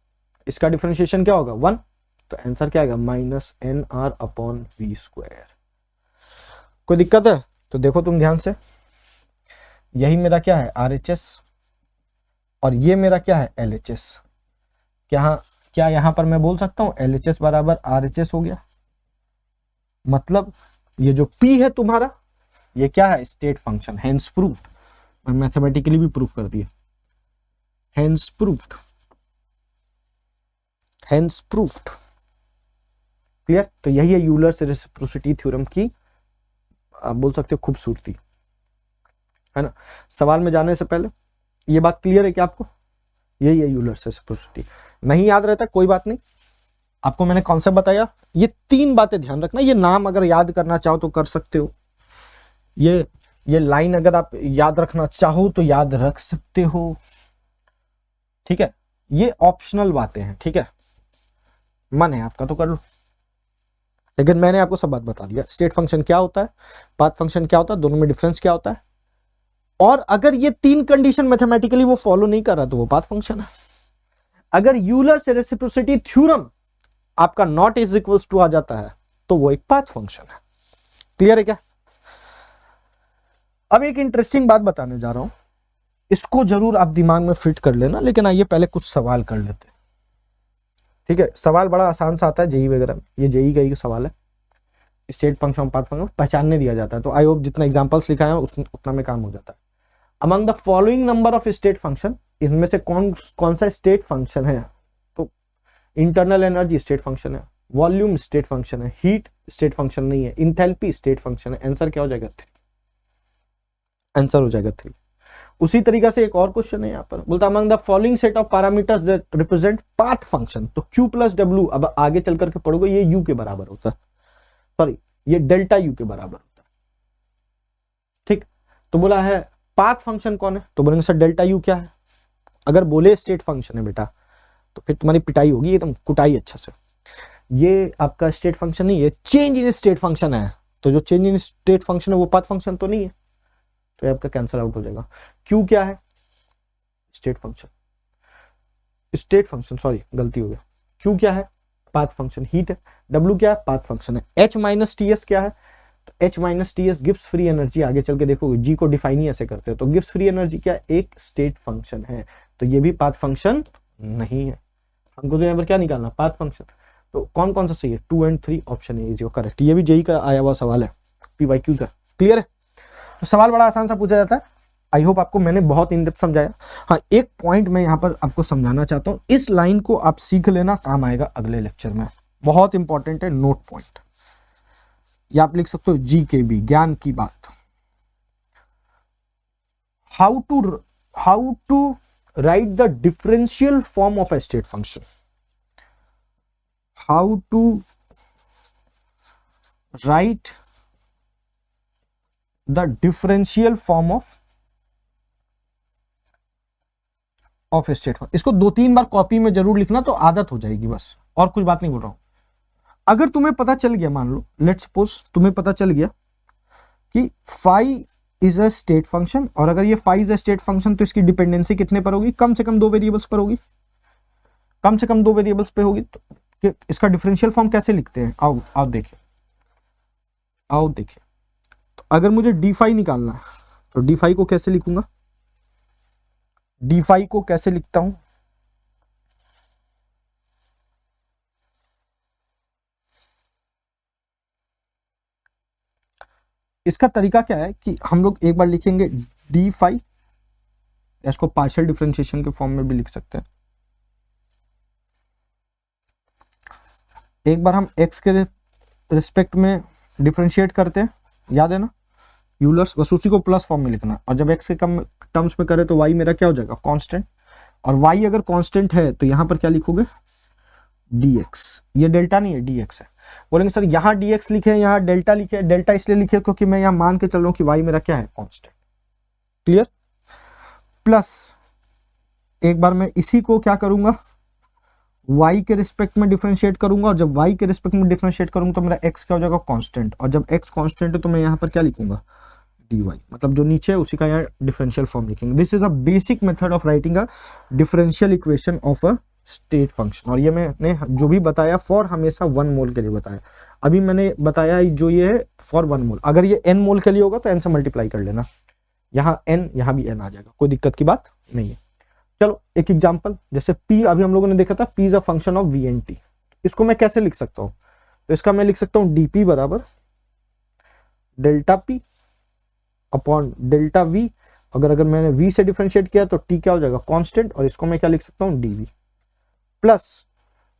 Speaker 1: इसका डिफरेंशिएशन क्या होगा, 1। तो आंसर क्या आएगा, minus nr upon we square. कोई दिक्कत है तो देखो तुम ध्यान से, यही मेरा क्या है, RHS, और ये मेरा क्या है, LHS। क्या यहां पर मैं बोल सकता हूं LHS बराबर RHS हो गया, मतलब ये जो P है तुम्हारा, ये क्या है, स्टेट फंक्शन। हेंस प्रूव्ड, मैं मैथमेटिकली भी प्रूफ कर दिया, hence proved, hence proved. Clear, तो यही है यूलर्स रेसिप्रोसिटी थ्योरम की, आप बोल सकते हो खूबसूरती, है ना। सवाल में जाने से पहले ये बात क्लियर है कि आपको यही है यूलर्स रेसिप्रोसिटी। नहीं याद रहता कोई बात नहीं, आपको मैंने कॉन्सेप्ट बताया। ये 3 बातें ध्यान रखना, ये नाम अगर याद करना चाहो तो कर सकते हो, ये लाइन अगर आप याद रखना चाहो तो याद रख सकते हो, ठीक है। ये ऑप्शनल बातें हैं, ठीक है, मन है आपका तो कर लो, लेकिन मैंने आपको सब बात बता दिया। स्टेट फंक्शन क्या होता है, पाथ फंक्शन क्या होता है, दोनों में डिफरेंस क्या होता है, और अगर ये 3 कंडीशन मैथमेटिकली वो फॉलो नहीं कर रहा तो वो पाथ फंक्शन है। अगर यूलर्स रेसिप्रोसिटी थ्योरम आपका नॉट इज इक्वल्स टू आ जाता है तो वो एक पाथ फंक्शन है। क्लियर है क्या। अब एक इंटरेस्टिंग बात बताने जा रहा हूं, इसको जरूर आप दिमाग में फिट कर लेना, लेकिन आइए पहले कुछ सवाल कर लेते हैं, ठीक है। सवाल बड़ा आसान सा आता है जेई वगैरह में, ये जेई का ही सवाल है। स्टेट फंक्शन पाथ फंक्शन पहचानने दिया जाता है, तो आई होप जितना एग्जांपल्स लिखा है उतना में काम हो जाता है। Among the following number of state function, इनमें से कौन सा स्टेट फंक्शन है, तो इंटरनल एनर्जी स्टेट फंक्शन है, वॉल्यूम स्टेट फंक्शन है, हीट स्टेट फंक्शन नहीं है, इंथैल्पी स्टेट फंक्शन है। आंसर क्या हो जाएगा, 3। आंसर हो जाएगा 3। उसी तरीका से एक और क्वेश्चन है यहाँ पर, बोलता among the following set of parameters that represent path function, तो Q प्लस W, अब आगे चल करके पढ़ोगे ये U के बराबर होता है, सॉरी ये डेल्टा U के बराबर होता है, ठीक। तो बोला है पाथ फंक्शन कौन है, तो बोलेंगे सर डेल्टा U क्या है। अगर बोले स्टेट फंक्शन है बेटा तो फिर तुम्हारी पिटाई होगी एकदम, कुटाई अच्छा से। ये आपका स्टेट फंक्शन नहीं है, चेंज इन स्टेट फंक्शन है, तो जो चेंज इन स्टेट फंक्शन है वो पाथ फंक्शन तो नहीं है, तो आपका कैंसिल आउट हो जाएगा। Q क्या है, state function, state function, sorry गलती हो गया। Q क्या है, पाथ फंक्शन, हीट है। W क्या है, पाथ फंक्शन है। H माइनस TS क्या है, तो H minus TS gives free energy, आगे चल के देखोगे G को डिफाइन ही ऐसे करते हैं, तो गिव्स फ्री एनर्जी क्या, एक स्टेट फंक्शन है, तो ये भी पाथ फंक्शन नहीं है। हमको तो यहाँ पर क्या निकालना, पाथ फंक्शन। तो कौन कौन सा सही है, 2 और 3 ऑप्शन है इज करेक्ट। ये भी जेई का आया हुआ सवाल है, PYQ से। क्लियर है, तो सवाल बड़ा आसान सा पूछा जाता है। आई होप आपको मैंने बहुत इन डेप्थ समझाया। हाँ, एक पॉइंट मैं यहाँ पर आपको समझाना चाहता हूँ, इस लाइन को आप सीख लेना, काम आएगा अगले लेक्चर में, बहुत इंपॉर्टेंट है, नोट पॉइंट। या आप लिख सकते हो GKB, ज्ञान की बात। How to write the differential form of a state function, how to write the differential form of state function. इसको 2-3 बार कॉपी में जरूर लिखना तो आदत हो जाएगी, बस और कुछ बात नहीं बोल रहा हूं। अगर तुम्हें पता चल गया, मान लो लेट्स सपोज तुम्हें पता चल गया कि phi is a state function, और अगर ये phi is a state function तो इसकी डिपेंडेंसी कितने पर होगी? कम से कम 2 वेरिएबल्स पर होगी, कम से कम 2 वेरिएबल्स पे होगी। तो इसका डिफरेंशियल फॉर्म कैसे लिखते हैं? आओ देखिए, तो अगर मुझे डी फाई निकालना है तो डी फाई को कैसे लिखूंगा? डी फाई को कैसे लिखता हूं? इसका तरीका क्या है कि हम लोग एक बार लिखेंगे डी फाई, इसको पार्शियल डिफरेंशिएशन के फॉर्म में भी लिख सकते हैं। एक बार हम x के रिस्पेक्ट में डिफरेंशिएट करते हैं, याद है ना यूलर्स, बस उसी को प्लस फॉर्म में लिखना। और जब x के कम टर्म्स में करें तो y मेरा क्या हो जाएगा? कांस्टेंट। और y अगर कांस्टेंट है तो यहां पर क्या लिखोगे? dx। ये डेल्टा नहीं है, dx है। बोलेंगे सर यहाँ dx लिखे, यहाँ डेल्टा लिखे। डेल्टा इसलिए लिखे क्योंकि मैं यहाँ मान के चल रहा हूं कि y मेरा क्या है? कांस्टेंट। क्लियर? प्लस एक बार मैं इसी को क्या करूंगा? y के रिस्पेक्ट में डिफरेंशिएट करूंगा, और जब y के रिस्पेक्ट में डिफरेंशिएट करूंगा तो मेरा x क्या हो जाएगा? कांस्टेंट। और जब x कांस्टेंट है तो मैं यहाँ पर क्या लिखूंगा? dy। मतलब जो नीचे है उसी का यहाँ डिफरेंशियल फॉर्म लिखेंगे। This is a basic method of writing a differential equation of a state function. और ये मैंने जो भी बताया फॉर हमेशा 1 मोल के लिए बताया। अभी मैंने बताया जो ये है फॉर 1 मोल। अगर ये n मोल के लिए होगा तो n से मल्टीप्लाई कर लेना, यहाँ n यहाँ भी n आ जाएगा, कोई दिक्कत की बात नहीं है। चलो एक एग्जांपल, जैसे p अभी हम लोगों ने देखा था, p is a function of v and t। इसको मैं कैसे लिख सकता हूं? तो इसका मैं लिख सकता हूं dp बराबर delta p upon delta v। अगर मैंने v से डिफरेंशिएट किया तो t क्या हो जाएगा? कांस्टेंट। और इसको मैं क्या लिख सकता हूं? dv plus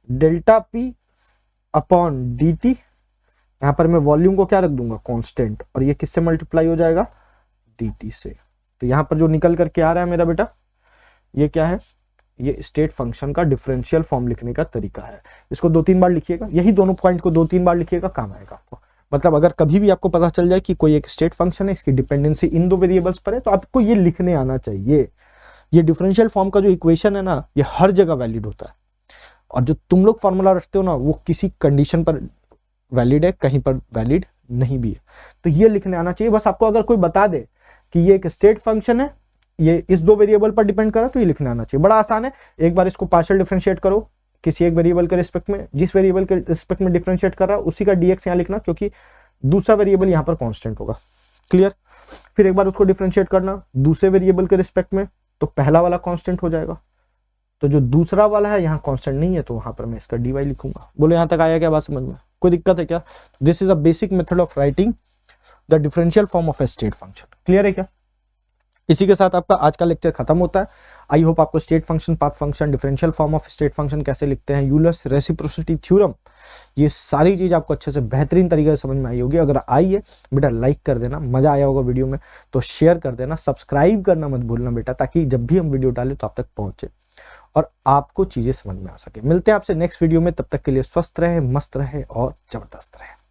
Speaker 1: delta p upon dt। यहां पर मैं वॉल्यूम को क्या रख दूंगा? कांस्टेंट। और ये किससे मल्टीप्लाई हो जाएगा? dt से। तो यहां पर जो निकल करके आ रहा है मेरा बेटा, ये क्या है? ये स्टेट फंक्शन का डिफरेंशियल फॉर्म लिखने का तरीका है। इसको 2-3 बार लिखिएगा, यही दोनों पॉइंट को 2-3 बार लिखिएगा, काम आएगा आपको। मतलब अगर कभी भी आपको पता चल जाए कि कोई एक स्टेट फंक्शन है, इसकी डिपेंडेंसी इन 2 वेरिएबल्स पर है, तो आपको ये लिखने आना चाहिए। ये डिफरेंशियल फॉर्म का जो इक्वेशन है ना, ये हर जगह वैलिड होता है। और जो तुम लोग फॉर्मूला रखते हो ना, वो किसी कंडीशन पर वैलिड है, कहीं पर वैलिड नहीं भी है। तो ये लिखने आना चाहिए। बस आपको अगर कोई बता दे कि ये एक स्टेट फंक्शन है, ये इस 2 वेरिएबल पर डिपेंड करा, तो ये लिखने आना चाहिए। बड़ा आसान है। एक बार इसको पार्शियल डिफरेंशिएट करो किसी एक वेरिएबल के रिस्पेक्ट में, जिस वेरिएबल के रिस्पेक्ट में डिफरेंशिएट कर रहा है उसी का dx यहाँ लिखना, क्योंकि दूसरा वेरिएबल यहाँ पर कांस्टेंट होगा। क्लियर? फिर एक बार उसको डिफरेंशिएट करना दूसरे वेरिएबल के रिस्पेक्ट में, तो पहला वाला कांस्टेंट हो जाएगा। तो जो दूसरा वाला है यहाँ कांस्टेंट नहीं है, तो वहां पर मैं इसका dy लिखूंगा। बोले यहाँ तक आया क्या बात समझ में? कोई दिक्कत है क्या? This is a basic method of writing the differential form of A state function. Clear है क्या? इसी के साथ आपका आज का लेक्चर खत्म होता है। आई होप आपको state function, path function, differential form of state function कैसे लिखते हैं, यूलर्स रेसिप्रोसिटी थ्योरम, ये सारी चीज आपको अच्छे से बेहतरीन तरीके से समझ में आई होगी। अगर आई है बेटा लाइक कर देना, मजा आया होगा वीडियो में तो शेयर कर देना, सब्सक्राइब करना मत भूलना बेटा, ताकि जब भी हम वीडियो डालें तो आप तक पहुंचे और आपको चीजें समझ में आ सके। मिलते हैं आपसे नेक्स्ट वीडियो में, तब तक के लिए स्वस्थ रहे, मस्त रहे और जबरदस्त रहे।